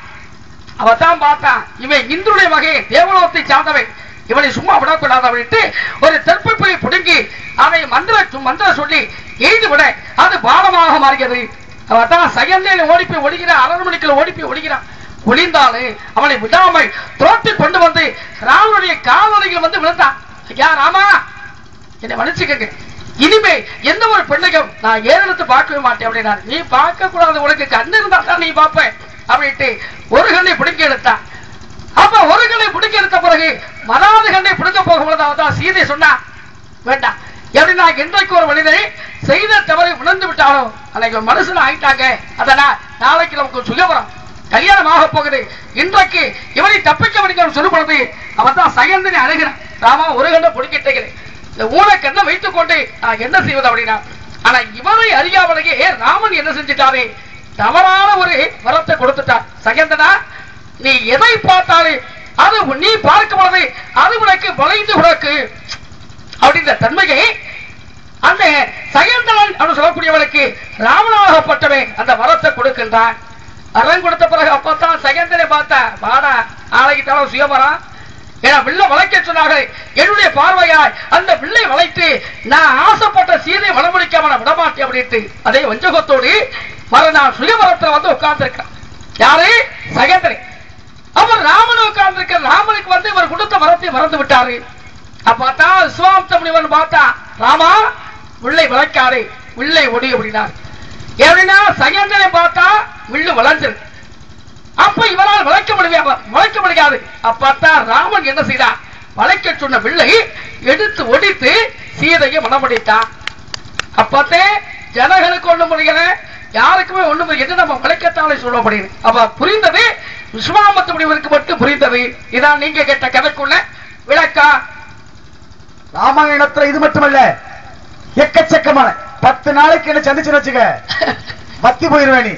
அவதான் பார்த்தான், இவன் இந்திரனுடைய வகை தேவலோகத்தை சார்ந்தவன், இவனை சும்மா விடக்கூடாது அப்படின்ட்டு ஒரு தெற்பை புடுங்கி அதை மந்திர சொல்லி எய்து விட அது பானமாக மாறியது. அவதான் சகந்தேன் ஓடிப்போய் ஒழிகிறான், அரண்மனைக்குள்ள ஓடிப்போய் ஒழிகிறான். ஒளிந்தாலு அவனை விடாமல் தோட்டி கொண்டு வந்து ராமனுடைய காலடியில் வந்து விழுந்தான். ஐயா ராமா என்னை மன்னிச்சுக்க, இனிமே எந்த ஒரு பெண்ணையும் நான் ஏறெடுத்து பார்க்கவே மாட்டேன் அப்படின்னா. நீ பார்க்க கூடாது, உனக்கு கண்ணு இருந்தா தான் நீ பார்ப்ப அப்படின்ட்டு ஒரு கண்ணை பிடிக்க எடுத்தான். அப்ப ஒரு கண்ணை பிடிக்க எடுத்த பிறகு மறாவது கண்ணை பிடிக்க போகும்போது அவதான் சீதை சொன்னா, வேண்டாம் எப்படின்னா இன்றைக்கு ஒரு மனிதனை செய்த தவறை உணர்ந்து விட்டாலோ அன்னைக்கு மனுஷன் ஆயிட்டாங்க, அதனால் நாளைக்கு நமக்கு சுயவரம் கல்யாணம் ஆக போகுது, இன்றைக்கு இவனை தப்பிக்க முடியும் சொல்லப்படுது. அவன் தான் சகந்தனை அணுகிறான். ராமா ஒரு கண்ணை பிடிக்கிட்டேன், இந்த ஊனக்கண்ணை வைத்துக் கொண்டு நான் என்ன செய்வது அப்படின்னா. ஆனா இவரை அறியாமலேயே ராமன் என்ன செஞ்சிட்டாரு? தவறான ஒரு வரத்தை கொடுத்துட்டார். சகந்தனா நீ எதை பார்த்தாலும் அது நீ பார்க்கும் பொழுது அது உனக்கு வளைந்து உனக்கு அப்படின்ற தன்மையை அந்த சகந்தனன் அப்படின்னு சொல்லக்கூடியவனுக்கு ராமனாகப்பட்டவன் அந்த வரத்தை கொடுக்கின்றான். அறம் கொடுத்த பிறகு அப்பத்தான் சகந்தனை பார்த்தா, பாடா நாளைக்கு சுயமரம் ஏன்னா வில்ல வளைக்க சொன்னார்கள். என்னுடைய பார்வையாய் அந்த வில்லை வளைத்து நான் ஆசைப்பட்ட சீதை வளமுடிக்காம நான் விடமாட்டேன் அப்படின்ட்டு அதே வஞ்சகத்தோடு மறுநாள் சுயமரத்தில் வந்து உட்கார்ந்து இருக்கிறான். யாரு? சகந்தனை. அவர் ராமன் உட்கார்ந்து இருக்க. ராமனுக்கு வந்து இவர் கொடுத்த வரத்தை மறந்து விட்டாரு. அப்பா விஸ்வாமித்திர முனிவன் பார்த்தா, ராமா வில்லை வளைக்காதே, வில்லை ஒடி அப்படின்னார். எப்படின்னா சகந்தனை பார்த்தா வில்லு வளைஞ்சிரு. அப்ப இவரால் வளைக்க முடியாது. அப்பத்தான் ராமன் என்ன செய்தார்? வளைக்க சொன்ன வில்லை எடுத்து ஒடித்து சீதையை மனமுடித்தான். அப்பத்தே ஜனங்களுக்கு ஒண்ணு முடியல, யாருக்குமே ஒண்ணு முடியல, நம்ம வளைக்கத்தாலே சொல்லப்படுகிறது. அப்ப புரிந்தது விஸ்வாமித்திர முனிவருக்கு மட்டும் புரிந்தது. இதான் நீங்க கேட்ட கதைக்குள்ள விளக்கா. ராமாயணத்துல இது மட்டுமல்ல, எக்கச்சக்கமான 10 நாளைக்கு என்ன சந்திச்சு வச்சுக்க பத்தி போயிருவேன்.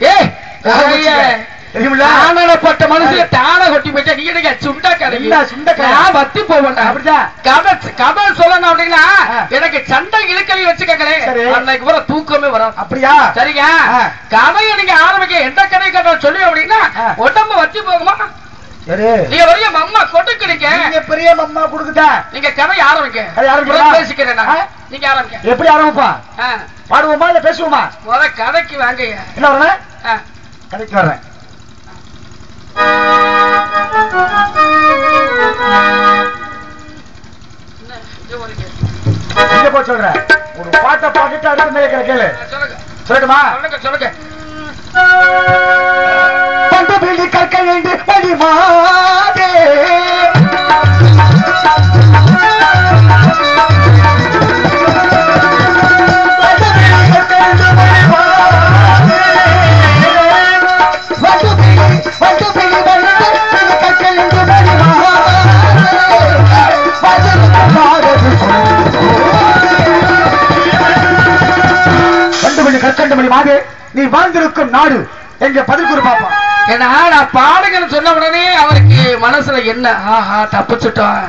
ஆனப்பட்ட மனுஷங்க தான கொட்டி போயிட்டா நீ எனக்கு சுண்டக்காரங்க வத்தி போவேன் அப்படிதான் கதை சொல்லணும் அப்படின்னா எனக்கு சண்டை இழுக்கலை வச்சுக்கங்களேன் அன்னைக்கு பூரா தூக்கமே வரும் அப்படியா சரிங்க கதையை நீங்க ஆரம்பிக்க எந்த கதை கதை சொல்லி அப்படின்னா உடம்பு வத்தி போகுமா நீங்க பெரிய மம்மா கொடுக்குறீங்க நீங்க பெரிய மம்மா கொடுக்குதா நீங்க கதை ஆரம்பிக்க பேசிக்கிறேன் நீங்க ஆரம்பிக்க எப்படி ஆரம்பிப்பா பாடுவோமா இல்ல பேசுவோமா முத கதைக்கு வாங்க என்ன வரேன் கதைக்கு வர்றேன் சொல்ற ஒரு பாட்டை பாட்டுட்டு அடுத்த மேல கேளு சொல்லட்டுமா சொல்லுங்க பண்டு பிள்ளி கற்க வேண்டு வழிமாதே கற்கண்டமணி மாதே நீ வாழ்ந்திருக்கும் நாடு எங்க பதில் கூறு பாப்பா ஏன்னா நான் பாடுங்கன்னு சொன்ன உடனே அவருக்கு மனசுல என்ன ஆஹா தப்பிச்சுட்டோம்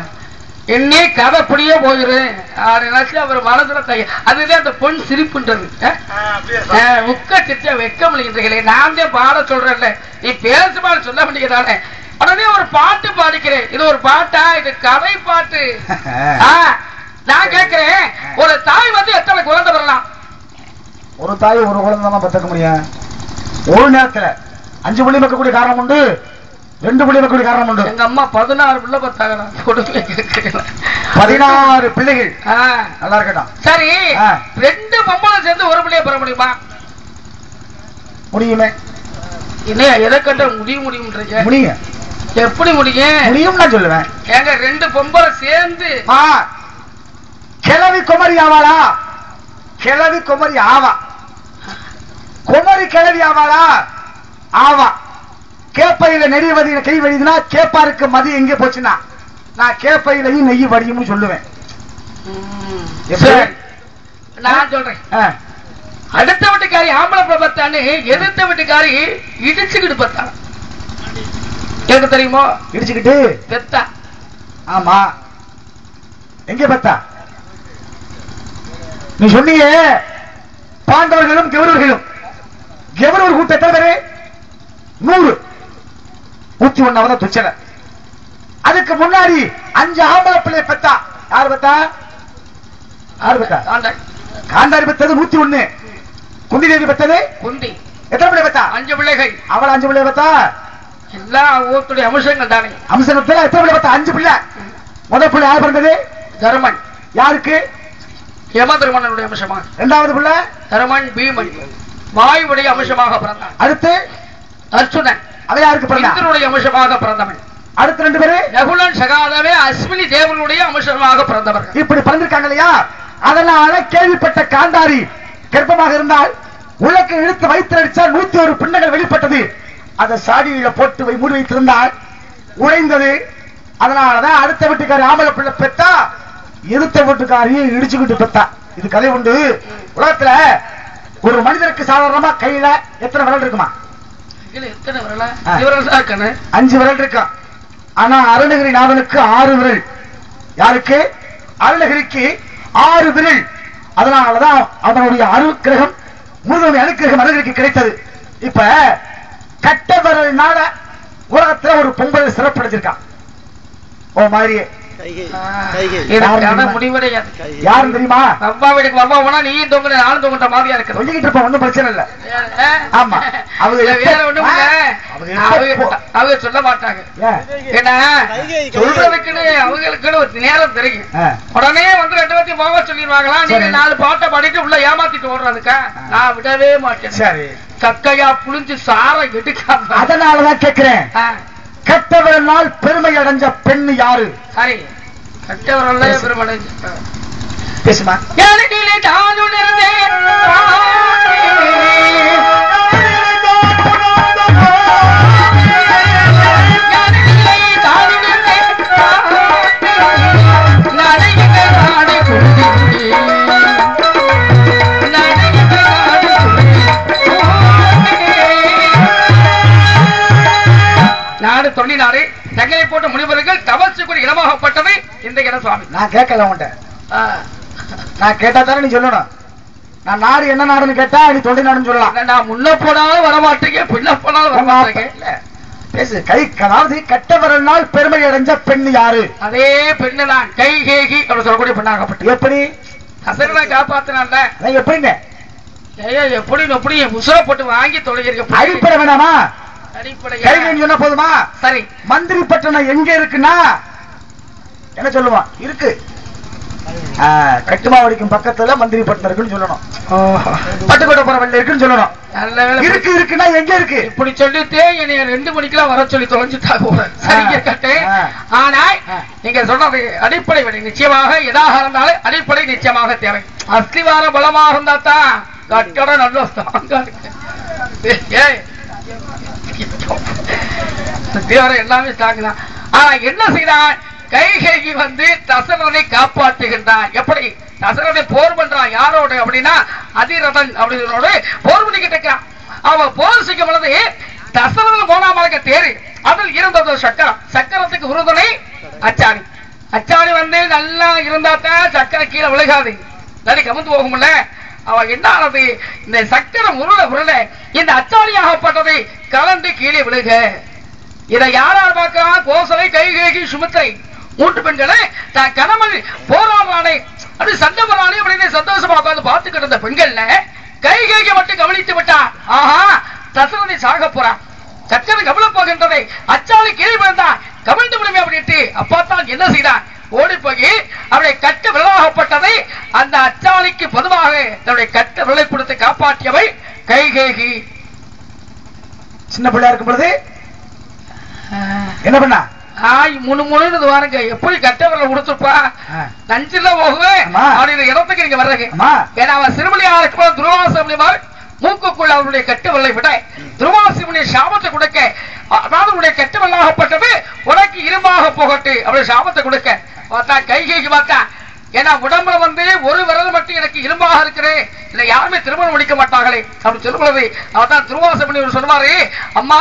என்னே கதை புடியே போயிரும் அவர் மனசுல அதுதான் அந்த பொன் சிரிப்புன்றது முக்க சித்த வெக்க முடிகின்றீங்களே நான் தான் பாட சொல்றேன்ல நீ பேசுமான்னு சொல்ல முடியாதானே உடனே ஒரு பாட்டு பாடிக்கிறேன் இது ஒரு பாட்டா இது கதை பாட்டு நான் கேட்கிறேன் ஒரு தாய் வந்து எத்தனை குழந்தை வரலாம் ஒரு தாய் ஒரு குழந்தை தான் பெற்றுக்க முடியும் ஒரு நேரத்துல 5 புள்ளி வைக்கக்கூடிய காரணம் உண்டு 2 புள்ளி வைக்கக்கூடிய காரணம் உண்டு எங்க அம்மா 16 பிள்ளை பார்த்தாங்க 16 பிள்ளைகள் நல்லா இருக்கட்டும் சரி 2 பொம்பளை சேர்ந்து ஒரு பிள்ளைய பெற முடியுமா முடியுமே இல்லையா எதை கட்ட முடியும்ன்றீங்க முடியும் எப்படி முடியும் நான் சொல்லுவேன் ஏங்க 2 பொம்பளை சேர்ந்து கிழவி குமரி ஆவாளா கிழவி குமரி ஆவா குமரி கிழவி ஆவாளா ஆவா கேப்பையில நெறி வதி கை வடிதுனா கேப்பாருக்கு மதி எங்க போச்சுன்னா நான் கேப்பையிலையும் நெய் வடியும் சொல்லுவேன் நான் சொல்றேன் அடுத்த வீட்டுக்காரி ஆம்பளை பிரபத்தான்னு எதிர்த்த வீட்டுக்காரி இடிச்சுக்கிட்டு பார்த்தாங்க எனக்கு தெரியுமோ இடிச்சுக்கிட்டு பெத்தா ஆமா எங்க பெத்தா நீ சொன்னீங்க பாண்டவர்களும் கௌரவர்களும் கௌரவர் கூட்ட எத்தனை பேரு 100 101 துச்சல அதுக்கு முன்னாடி 5 ஆம்பளை பிள்ளை பெத்தா யாரு பெத்தா காந்தாரி பெத்தது 101 குந்தி தேவி பெத்தது குந்தி எத்தனை பிள்ளை பெத்தா 5 பிள்ளைகள் அவள் 5 பிள்ளை பெத்தா எல்லா ஊருடைய அம்சங்கள் தானே அம்சங்கள் எத்தனை பிள்ளை பெத்தா 5 பிள்ளை முதல் பிள்ளை யார் பிறந்தது தர்மன் யாருக்கு யமதர்மனுடைய அம்சமாக இரண்டாவது பிள்ளை தர்மன் பீமன் வாயுடைய அம்சமாக பிறந்தான் அடுத்து அர்ஜுனன் அது யாருக்கு பிறந்தான் இந்திரனுடைய அம்சமாக பிறந்தவன் அடுத்து 2 பேரு நகுலன் சகாதேவன் அஸ்வினி தேவனுடைய அம்சமாக பிறந்தவர்கள் இப்படி பிறந்திருக்காங்க இல்லையா அதனால கேள்விப்பட்ட காந்தாரி கர்ப்பமாக இருந்தால் உலக்கு இழுத்து வைத்திருச்சா 101 பிள்ளைகள் வெளிப்பட்டது அதை சாடியில போட்டு மூடி வைத்திருந்தால் உடைந்தது அதனாலதான் அடுத்த வீட்டுக்காரி ஆம்பளை பிள்ளை பெத்தா எதிர்த்த வீட்டுக்காரியை இடிச்சுக்கிட்டு பெத்தா இது கதை உண்டு உலகத்துல ஒரு மனிதருக்கு சாதாரணமா கையில எத்தனை விரல் இருக்குமா 5 விரல் இருக்கும் ஆனா அருணகிரி நாதனுக்கு 6 விரல் யாருக்கு அருணகிரிக்கு 6 விரல் அதனாலதான் அவனுடைய அனுக்கிரகம் முருகனுடைய அனுக்கிரகம் அருணகிரிக்கு கிடைத்தது இப்ப கட்ட விரல்னால உலகத்துல ஒரு பொங்கல் சிறப்படைஞ்சிருக்கான் ஓ மாதிரியே யாரும் தெரியுமா அப்பா வீட்டுக்கு அப்பா போனா நீயும் தொங்க நானும் தொங்கிட்ட மாதிரியா இருக்கு சொல்லிக்கிட்டு இருப்ப ஒன்னும் பிரச்சனை இல்ல ஆமா அவங்க வேற ஒண்ணும் அவங்க சொல்ல மாட்டாங்க ஏன்னா சொல்றதுக்குன்னு அவங்களுக்குன்னு ஒரு நேரம் தெரியும் உடனே வந்து 2 பேர்த்தையும் போக சொல்லிடுவாங்களா நீங்க 4 பாட்டை பாடிட்டு உள்ள ஏமாத்திட்டு ஓடுறதுக்கா நான் விடவே மாட்டேன் சரி கக்கையா புளிஞ்சு சாரம் எடுக்காம அதனாலதான் கேட்கிறேன் கட்டவரனால் பெருமை அடைஞ்ச பெண்ணு யாரு சரி கட்டவரல்ல பெருமை அடைஞ்ச பேசுமா சுவாமி? நான் கேட்கல உன்கிட்ட. நான் கேட்டா தானே நீ சொல்லணும். நான் நாடு என்ன நாடுன்னு கேட்டா நீ தொண்டை நாடுன்னு சொல்லலாம். நான் முன்ன போனாலும் வரமாட்டேங்க, பின்ன போனாலும் வரமாட்டேங்க. பேசு. கை அதாவது கட்டவரனால் பெருமை அடைஞ்ச பெண் யாரு? அதே பெண்ணு தான் கைகேகி அப்படி சொல்லக்கூடிய பெண்ணாகப்பட்டு. எப்படி தசரனை காப்பாத்தினால எப்படிங்க? எப்படி உசுர போட்டு வாங்கி தொலைகிறீங்க. அடிப்படை வேணாமா? அடிப்படை கைகேகி சொன்னா போதுமா? சரி. மந்திரி பட்டணம் எங்க இருக்குன்னா என்ன சொல்லுவான்? இருக்கு கட்டுமாவடிக்கும் பக்கத்துல மந்திரி பட்டணம் இருக்குன்னு சொல்லணும். பட்டுக்கோட்டை போற இருக்குன்னு சொல்லணும். இருக்கு இருக்குன்னா எங்க இருக்கு? இப்படி சொல்லிட்டு என்னைய 2 மணிக்கெல்லாம் வர சொல்லி தொலைஞ்சுட்டாங்க. சரிங்க கட்டு. ஆனா நீங்க சொல்றது அடிப்படை விட நிச்சயமாக எதாக இருந்தாலும் அடிப்படை நிச்சயமாக தேவை. அஸ்திவார பலமாக இருந்தா தான் கட்டடம் நல்ல ஸ்ட்ராங்கா இருக்கு. அஸ்திவாரம் எல்லாமே ஸ்ட்ராங் தான். ஆனா என்ன செய்யறான்? கைகேகி தசரனை காப்பாற்றுகின்றான். எப்படி? தசரனை போர் பண்றான் யாரோடு அப்படின்னா அதிரதன் அப்படினோடு போர் பண்ணிக்கிட்டு இருக்கான். அவன் போர் செய்யும் பொழுது தசரன் போனாமலுக்கு தேரு அதில் இருந்தது சக்கரம். சக்கரத்துக்கு உறுதுணை அச்சாணி. அச்சாணி நல்லா இருந்தா தான் சக்கரம் கீழே விழுகாது, நடி கமுந்து போகும்ல. அவன் என்ன ஆனது? இந்த சக்கரம் உருள உருள இந்த அச்சாணியாகப்பட்டதை கலந்து கீழே விழுக. இதை யாரால் பார்க்கிறான்? கோசலை, கைகேகி, சுமித்ரை 3 பெண்களை தான் கணவன் போராடுறானே அப்படி சண்டை போறானே அப்படின்னு சந்தோஷமா உட்கார்ந்து பார்த்துக்கிட்டு இருந்த பெண்கள்ல கைகேகி மட்டும் கவனித்து விட்டான். ஆஹா, தசரனை சாக போறான். சக்கரம் கவலை போகின்றதை அச்சாணி கீழே விழுந்தான், கவிழ்ந்து விடுமே அப்படின்ட்டு அப்பாத்தான் என்ன செய்தான்? ஓடி போய் அவருடைய கட்ட விரலாகப்பட்டதை அந்த அச்சாணிக்கு பொதுவாக தன்னுடைய கட்ட விரலை கொடுத்து காப்பாற்றியவை கைகேகி. சின்ன பிள்ளையா இருக்கும் பொழுது என்ன பண்ணா? முன்னு வாருங்க. எப்படி கட்டவரல கொடுத்துப்பா நஞ்சில போகுவேன் அப்படின்ற இடத்துக்கு நீங்க வர்றீங்க. ஏன்னா அவன் சிறுமலியா இருக்கும் துருவாசம் மூக்குக்குள்ள அவருடைய கட்டுவல்லை விட துருவாசிமுடைய சாபத்தை கொடுக்க, அதாவது உடைய கட்டுவல்லாகப்பட்டது உனக்கு இரும்பாக போகட்டு அப்படி சாபத்தை கொடுக்க பார்த்தா கைகேகி பார்த்தா. ஏன்னா உடம்புல ஒரு விரல் மட்டும் எனக்கு இரும்பாக இருக்கிறேன், இல்ல யாருமே திருமணம் முடிக்க மாட்டாங்களே அப்படி சொல்லுறது. அவதான் துருவாசமணி சொல்லுவாரு, அம்மா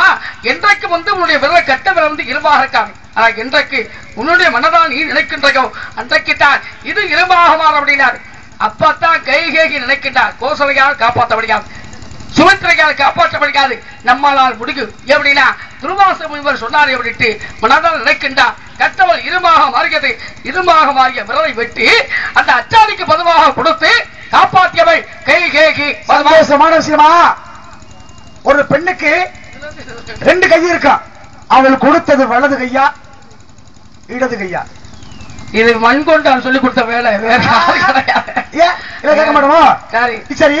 என்றைக்கு உன்னுடைய விரலை கட்ட விரல் இரும்பாக இருக்காங்க, ஆனா என்றைக்கு உன்னுடைய மனதான் நீ நினைக்கின்றோ அன்றைக்கு தான் இது இரும்பாக மாறும் அப்படின்னாரு. அப்பத்தான் கைகேகி நினைக்கின்றார் கோசலையால் காப்பாற்ற முடியாது, சுமித்ரையால் காப்பாற்ற முடியாது, நம்மளால் முடியும் எப்படின்னா துருவாச முனிவர் சொன்னார் அப்படின்ட்டு மனதால் நினைக்கின்றார். கட்டவள் இருமாக மாறியது. இருமாக மாறிய விரலை வெட்டி அந்த அச்சாணிக்கு பதுவாக கொடுத்து காப்பாற்றியவை கைகேகி. சந்தோஷமான விஷயமா? ஒரு பெண்ணுக்கு 2 கை இருக்கான், அவள் கொடுத்தது வலது கையா இடது கையா? இது மண்கொண்டான் சொல்லி கொடுத்த வேலை, வேற கேட்க மாட்டோமோ? சரி சரி.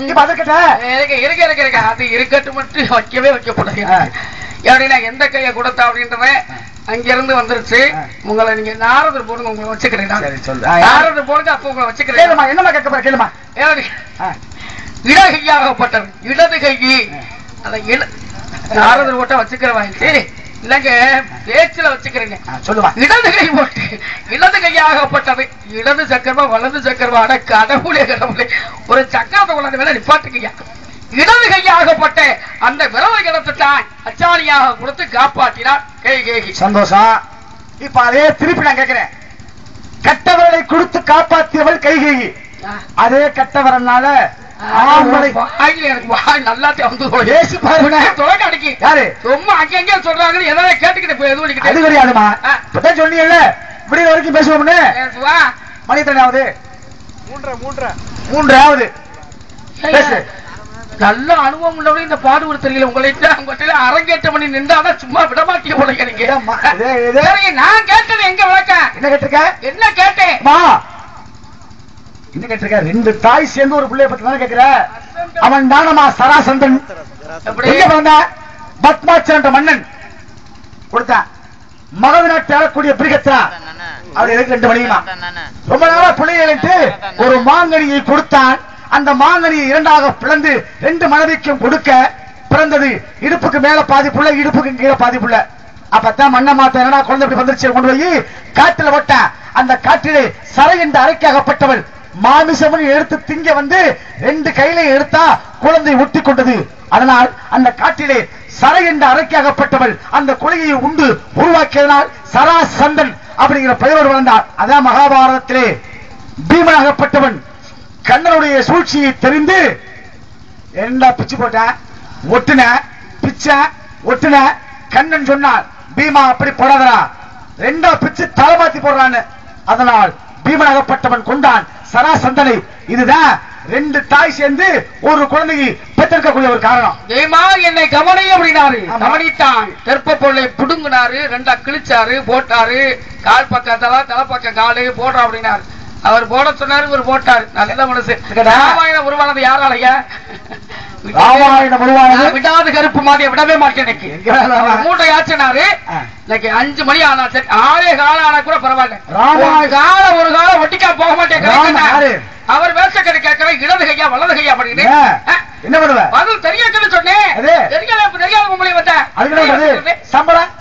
இப்ப அதற்கிட்ட இருக்க அது இருக்கட்டும் மட்டும் வைக்கவே வைக்கக்கூடாது. எப்படின்னா எந்த கையை கொடுத்தா அப்படின்றத அங்கிருந்து வந்துருச்சு. உங்களை நீங்க நாரதர் போடுங்க, உங்களை வச்சுக்கிறேன். நாரதர் போடுங்க, அப்ப உங்களை வச்சுக்கிறேன். என்னமா கேட்க போற கேளுமா? இடகையாகப்பட்டது இடது கையி நாரதர் போட்டா வச்சுக்கிறவாங்க இல்லங்க, பேச்சுல வச்சுக்கிறீங்க. சொல்லுவா. இடது கை போட்டு இடது கையாகப்பட்டது இடது சக்கரமா வலது சக்கரமா? அட கடவுளே கடவுளே, ஒரு சக்கரத்தை கொண்டாந்து வேலை நிப்பாட்டுக்கையா. இடது கையாகப்பட்ட அந்த விரலை கிடத்துட்டான் அச்சாணியாக கொடுத்து காப்பாற்றினார் கைகேகி. சந்தோஷம். இப்ப அதே திருப்பி நான் கேட்கிறேன், கட்டவரலை கொடுத்து காப்பாற்றியவள் கைகேகி. அதே கட்டவரனால சொல்றாங்க எதாவது கேட்டுக்கிட்டு சொன்னீங்கல்ல இப்படி வரைக்கும் பேசுவோம்னு. மணித்தனாவது 3 நல்ல அனுபவம் உள்ளவங்க இந்த பாடுபட தெரியல. உங்கள்கிட்ட அரங்கேற்ற பண்ணி நின்றாதான் சும்மா விடமாட்டிய போல. நான் கேட்டது எங்க விளக்க? என்ன கேட்டிருக்க? என்ன கேட்டேன்? என்ன கேட்டிருக்க? 2 தாய் சேர்ந்து ஒரு பிள்ளைய பத்தி தானே கேட்கிற? அவன் தானமா சராசந்தன். பத்மாச்சரன்ற மன்னன் கொடுத்தான். மகத நாட்டு ஆளக்கூடிய பிரிகத்தா அவர் எதுக்கு 2 மணியுமா? ரொம்ப நாளா பிள்ளைகளுக்கு ஒரு மாங்கனியை கொடுத்தான். அந்த மாங்கனியை 2ஆக பிளந்து 2 மனைவிக்கும் கொடுக்க பிறந்தது. இடுப்புக்கு மேல பாதி புள்ள, இடுப்புக்கு கீழே பாதி புள்ள. அப்பதான் மண்ண மாத்த என்னடா குழந்தை இப்படி வந்துருச்சு கொண்டு போய் காட்டுல போட்ட. அந்த காட்டிலே சரை என்ற அரைக்காகப்பட்டவள் மாமிசமணி எடுத்து திங்க 2 கையில எடுத்தா குழந்தை ஒட்டி கொண்டது. அதனால் அந்த காட்டிலே சரை என்ற அரைக்காகப்பட்டவள் அந்த குலையை உண்டு உருவாக்கியதனால் சராசந்தன் அப்படிங்கிற பெயரோடு வந்தார். அதான் மகாபாரதத்திலே பீமனாகப்பட்டவன் கண்ணனுடைய சூழ்ச்சியை தெரிந்து என்ன பிச்சு போட்ட ஒட்டுன பிச்ச ஒட்டுன கண்ணன் சொன்னார், பீமா அப்படி போடாதரா, ரெண்டா பிச்சு தலைமாத்தி போடுறான்னு. அதனால் பீமனாகப்பட்டவன் கொண்டான் சராசந்தனை. இதுதான் ரெண்டு தாய் சேர்ந்து ஒரு குழந்தையை பெற்றிருக்கக்கூடிய ஒரு காரணம். பீமா என்னை கவனி அப்படின்னாரு. கவனித்தான். தெற்ப பொருளை புடுங்கினாரு, ரெண்டா கிழிச்சாரு, போட்டாரு. கால் பக்கத்தெல்லாம் தலைப்பக்கம் காலு போடுறா அப்படின்னாரு. அவர் போட சொன்னாரு, இவர் போட்டாரு. நல்ல மனசு. ராமாயணம் உருவானது யாராலையா? ராமாயணம் உருவானது விடாது கருப்பு மாதிரியை விடவே மாட்டேன். மூட்டை ஆச்சினாரு. இன்னைக்கு 5 மணி ஆனா சரி, 6 காலம் ஆனா கூட பரவாயில்ல. காலம் ஒரு காலம் ஒட்டிக்கா போக மாட்டேன். அவர் வேசக்கறி கேட்கிற இடது கையா வலது கையா அப்படின்னு என்ன பண்ணுவ? பதில் தெரியாதுன்னு சொன்னேன். தெரியாத உங்களை வந்த சம்பளம்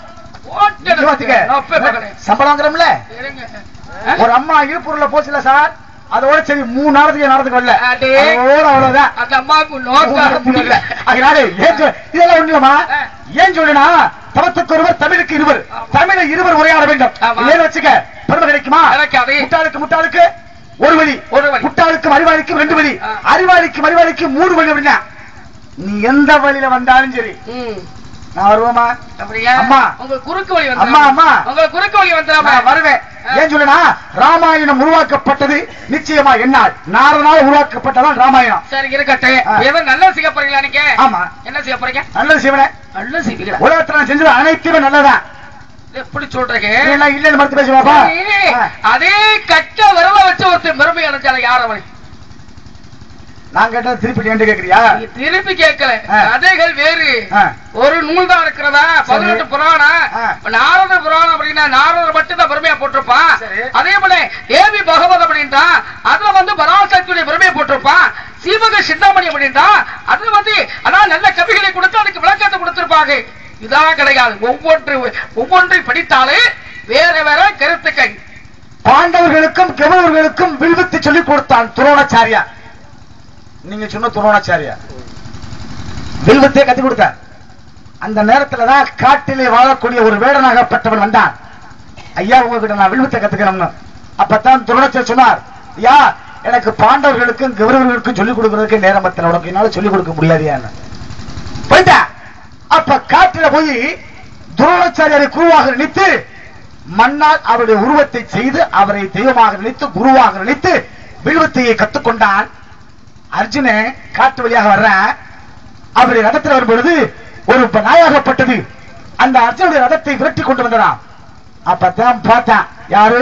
சம்பளம்ங்கிறோம்ல. ஒரு அம்மா இருப்பூர்ல போச்சுல சார், அதோட சரி 3 நாளத்துக்கு நடந்துக்கு வரல, அவ்வளவுதான். அந்த அம்மாவுக்கு இதெல்லாம் ஒண்ணுமா? ஏன் சொல்லுனா, தவத்துக்கு ஒருவர் தமிழுக்கு இருவர், தமிழை இருவர் உரையாட வேண்டும். ஏன் வச்சுக்க பெருமை கிடைக்குமா? முட்டாளுக்கு முட்டாளுக்கு ஒரு வழி, முட்டாளுக்கும் அறிவாளிக்கும் 2 வழி, அறிவாளிக்கும் அறிவாளிக்கும் 3 வழி. அப்படின்னா நீ எந்த வழியில வந்தாலும் சரி நான் வருவோமா? அம்மா உங்களுக்கு குறுக்கு வழி வந்து, அம்மா அம்மா உங்களுக்கு குறுக்கு வழி வந்து வருவேன். ஏன் சொல்லுனா, ராமாயணம் உருவாக்கப்பட்டது நிச்சயமா என்னால், நாரனால் உருவாக்கப்பட்டதான் ராமாயணம். சரி இருக்கட்டும். ஏதோ நல்ல செய்ய போறீங்களா நீங்க? ஆமா. என்ன செய்ய போறீங்க? நல்ல செய்வனே. நல்ல செய்வீங்க. உலகத்துல நான் செஞ்சது அனைத்துமே நல்லதான். எப்படி சொல்றீங்க? இல்லன்னு மறுத்து பேசுவாப்பா. அதே கட்ட விரல வச்சு ஒருத்தர் பெருமை அடைஞ்சால யார் அவன்? நான் கேட்டது திருப்பி என்ன கேக்குறியா? திருப்பி கேட்கல. கதைகள் வேறு. ஒரு நூல் தான் இருக்கிறதா? 18 புராணம். நாரத புராணம் அப்படின்னா நாரதர் மட்டும் தான் பெருமையா போட்டிருப்பான். அதே போல தேவி பகவத் அப்படின்றா அதுல வந்து பராசக்தியுடைய பெருமையை போட்டிருப்பான். சீவக சிந்தாமணி அப்படின்றா அதுல வந்து அதான் நல்ல கவிகளை கொடுத்து அதுக்கு விளக்கத்தை கொடுத்திருப்பாங்க. இதான் கிடையாது. ஒவ்வொன்றை படித்தாலே வேற வேற கருத்துக்கள். பாண்டவர்களுக்கும் கௌரவர்களுக்கும் வில்வித்தை சொல்லிக் கொடுத்தான் துரோணாச்சாரியா. நீங்க சொன்ன துரோணாச்சாரியா வில்வித்தை கத்துக் கொடுத்தார். அந்த நேரத்துலதான் காட்டிலே வாழக்கூடிய ஒரு வேடனாகப்பட்டவன் வந்தான். ஐயா உங்ககிட்ட நான் வில்வித்தை கத்துக்கிறேன். அப்பதான் துரோணாச்சாரி சொன்னார், ஐயா எனக்கு பாண்டவர்களுக்கும் கௌரவர்களுக்கும் சொல்லிக் கொடுக்கறதுக்கு நேரம் பத்தல, உனக்கு என்னால சொல்லிக் கொடுக்க முடியாது போயிட்டா. அப்ப காட்டில போய் துரோணாச்சாரியாரை குருவாக நினைத்து மன்னால் அவருடைய உருவத்தை செய்து அவரை தெய்வமாக நினைத்து குருவாக நினைத்து வில்வித்தையை கத்துக்கொண்டான். அர்ஜுனன் காட்டு வழியாக வர்ற அவருடைய ரதத்தில் வரும்பொழுது ஒரு நாயாகப்பட்டது அந்த அர்ஜுனுடைய ரதத்தை விரட்டி கொண்டு வந்ததாம். அப்பதான் பார்த்தான், யாரு?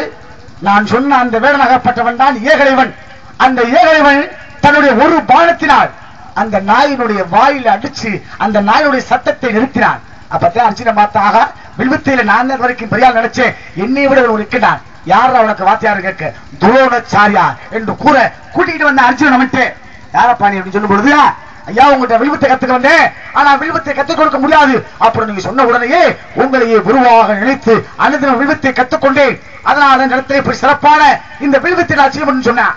நான் சொன்ன அந்த வேடனாகப்பட்டவன் தான் ஏகலைவன். அந்த ஏகலைவன் தன்னுடைய ஒரு பானத்தினால் அந்த நாயினுடைய வாயில அடிச்சு அந்த நாயினுடைய சத்தத்தை நிறுத்தினான். அப்பதான் அர்ஜுன பார்த்தாக வில்வித்தையில நான் வரைக்கும் பெரியால் நினைச்சேன், என்னை விட ஒரு இருக்கின்றான். யாரா உனக்கு வாத்தியாரு கேட்க? துரோணாச்சாரியா என்று கூற கூட்டிட்டு வந்த அர்ஜுனன் வந்துட்டு, யாரப்பா நீ அப்படின்னு சொல்லும் பொழுது, ஐயா உங்கள்கிட்ட வில்வித்தை கத்துக்க வந்தேன், ஆனா வில்வித்தை கத்துக் கொடுக்க முடியாது. அப்புறம் நீங்க சொன்ன உடனேயே உங்களையே குருவாக நினைத்து அனுதின வில்வித்தை கத்துக்கொண்டேன். அதனால நடத்த இப்படி சிறப்பான இந்த வில்வித்தை நான் செய்ய சொன்னேன்.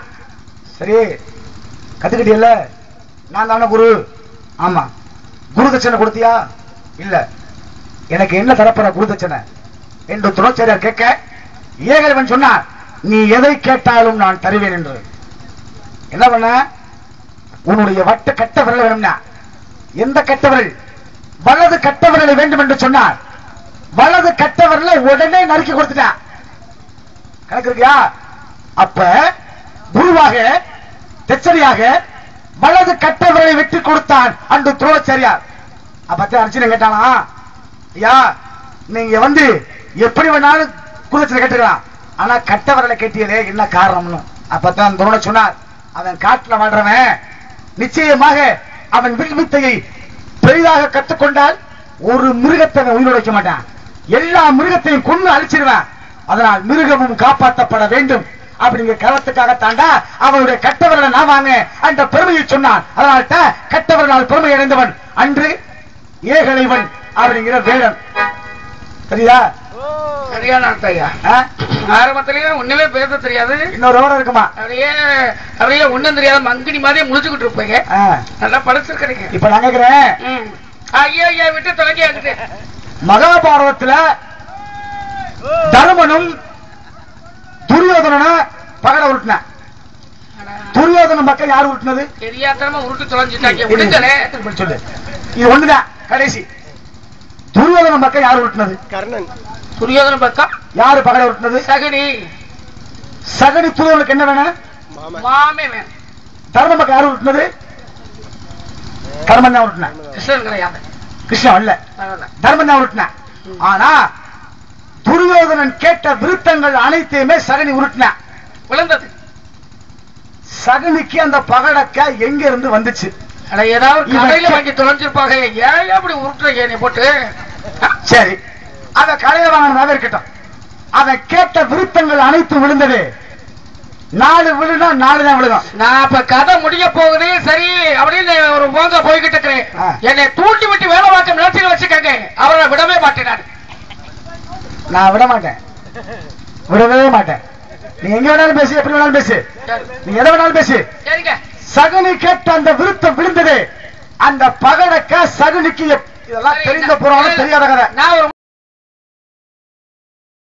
சரி கத்துக்கிட்டீல்ல, நான் தானே குரு. ஆமா. குரு தட்சணை கொடுத்தியா? இல்ல. எனக்கு என்ன தரப்போற குரு தட்சணை என்று துரோணாச்சாரியார் கேட்க, ஏகலைவன் சொன்னார், நீ எதை கேட்டாலும் நான் தருவேன் என்று. என்ன பண்ண? உன்னுடைய வட்ட கட்ட விரல் வேணும்னா, எந்த கட்ட விரல்? வலது கட்ட விரலை வேண்டும் என்று சொன்னார். வலது கட்ட விரலை உடனே நறுக்கி கொடுத்துட்டான். கணக்கு இருக்கியா? அப்ப குருவாக தட்சணையாக வலது கட்ட விரலை வெட்டி கொடுத்தான் அன்று துரோணாச்சாரியார். அப்பதான் அர்ஜுனன் கேட்டானா, ஐயா நீங்க வந்து எப்படி வேணாலும் குருதட்சணை கேட்டுக்கலாம், ஆனா கட்ட விரலை கேட்டியலே என்ன காரணம்னு. அப்பதான் துரோணர் சொன்னார், அவன் காட்டுல வாழ்றவன், நிச்சயமாக அவன் வில்வித்தையை பெரிதாக கற்றுக்கொண்டால் ஒரு மிருகத்தை உயிரோட வைக்க மாட்டான், எல்லா மிருகத்தையும் கொண்டு அழிச்சிருவேன். அதனால் மிருகமும் காப்பாற்றப்பட வேண்டும் அப்படிங்கிற கருத்துக்காக தாண்டா அவனுடைய கட்டவரலை நான் வாங்க அந்த பெருமையை சொன்னான். அதனால கட்டவரனால் பெருமை அடைந்தவன் அன்று ஏகலைவன் அப்படிங்கிற வேடன். சரியா? சரியான ஆரம்பத்திலேயே ஒண்ணுமே பேச தெரியாது, இன்னொரு விவரம் இருக்குமா? அப்படியே ஒண்ணும் தெரியாது, மங்கினி மாதிரியே முடிச்சுக்கிட்டு இருப்பீங்க. நல்லா படிச்சிருக்கீங்க. இப்ப நான் கேக்குறேன், ஐயா ஐயா விட்டு தொலைக்க மகாபாரதத்துல தருமனும் துரியோதனனை பகட உருட்டின. துரியோதன பக்கம் யார் உருட்டினது? தெரியாதனமா உருட்டு தொலைஞ்சிட்டாங்க. விடுங்களே. சொல்லு. இது ஒண்ணுதான் கடைசி. துரியோதன பக்கம் யார் உருட்டினது? கர்ணன். துரியோதன பக்கம் யாரு பகட உருட்டினது? சகுனி. சகுனி. துரியோதனுக்கு என்ன வேணும்? மாமே வேணும். தர்ம பக்கம் யார் உருட்டினது? தர்மன் தான் உருட்டின. கிருஷ்ணன் கிடையாது. கிருஷ்ணன் அல்ல, தர்மன் தான் உருட்டின. ஆனா துரியோதனன் கேட்ட விருத்தங்கள் அனைத்தையுமே சகுனி உருட்டின. விழுந்தது. சகுனிக்கு அந்த பகடக்க எங்க இருந்து வந்துச்சு? ஏதாவது கடையில வாங்கி தொலைஞ்சிருப்பாங்க. ஏன் அப்படி உருட்டுறீங்க நீ போட்டு? சரி, அத கடையில வாங்கினதாக இருக்கட்டும். அதை கேட்ட விருத்தங்கள் அனைத்தும் விழுந்தது. 4 விழுனா 4 தான் விழுகும். நான் இப்ப கதை முடிய போகுது சரி அப்படின்னு ஒரு போங்க போய்கிட்டு இருக்கிறேன். என்னை தூண்டி விட்டு வேலை பார்க்க நிலத்தில் வச்சுக்கங்க. அவரை விடவே மாட்டேன். நான் விட மாட்டேன், விடவே மாட்டேன். நீ எங்க வேணாலும் பேசு, எப்படி வேணாலும் பேசு, நீ எதை வேணாலும் பேசு. சரிங்க. சகுனி கேட்ட அந்த விருத்தம் விழுந்தது. அந்த பகடக்க சகுனிக்கு இதெல்லாம் தெரிந்த புறாலும் தெரியாத கதை. நான் ஒரு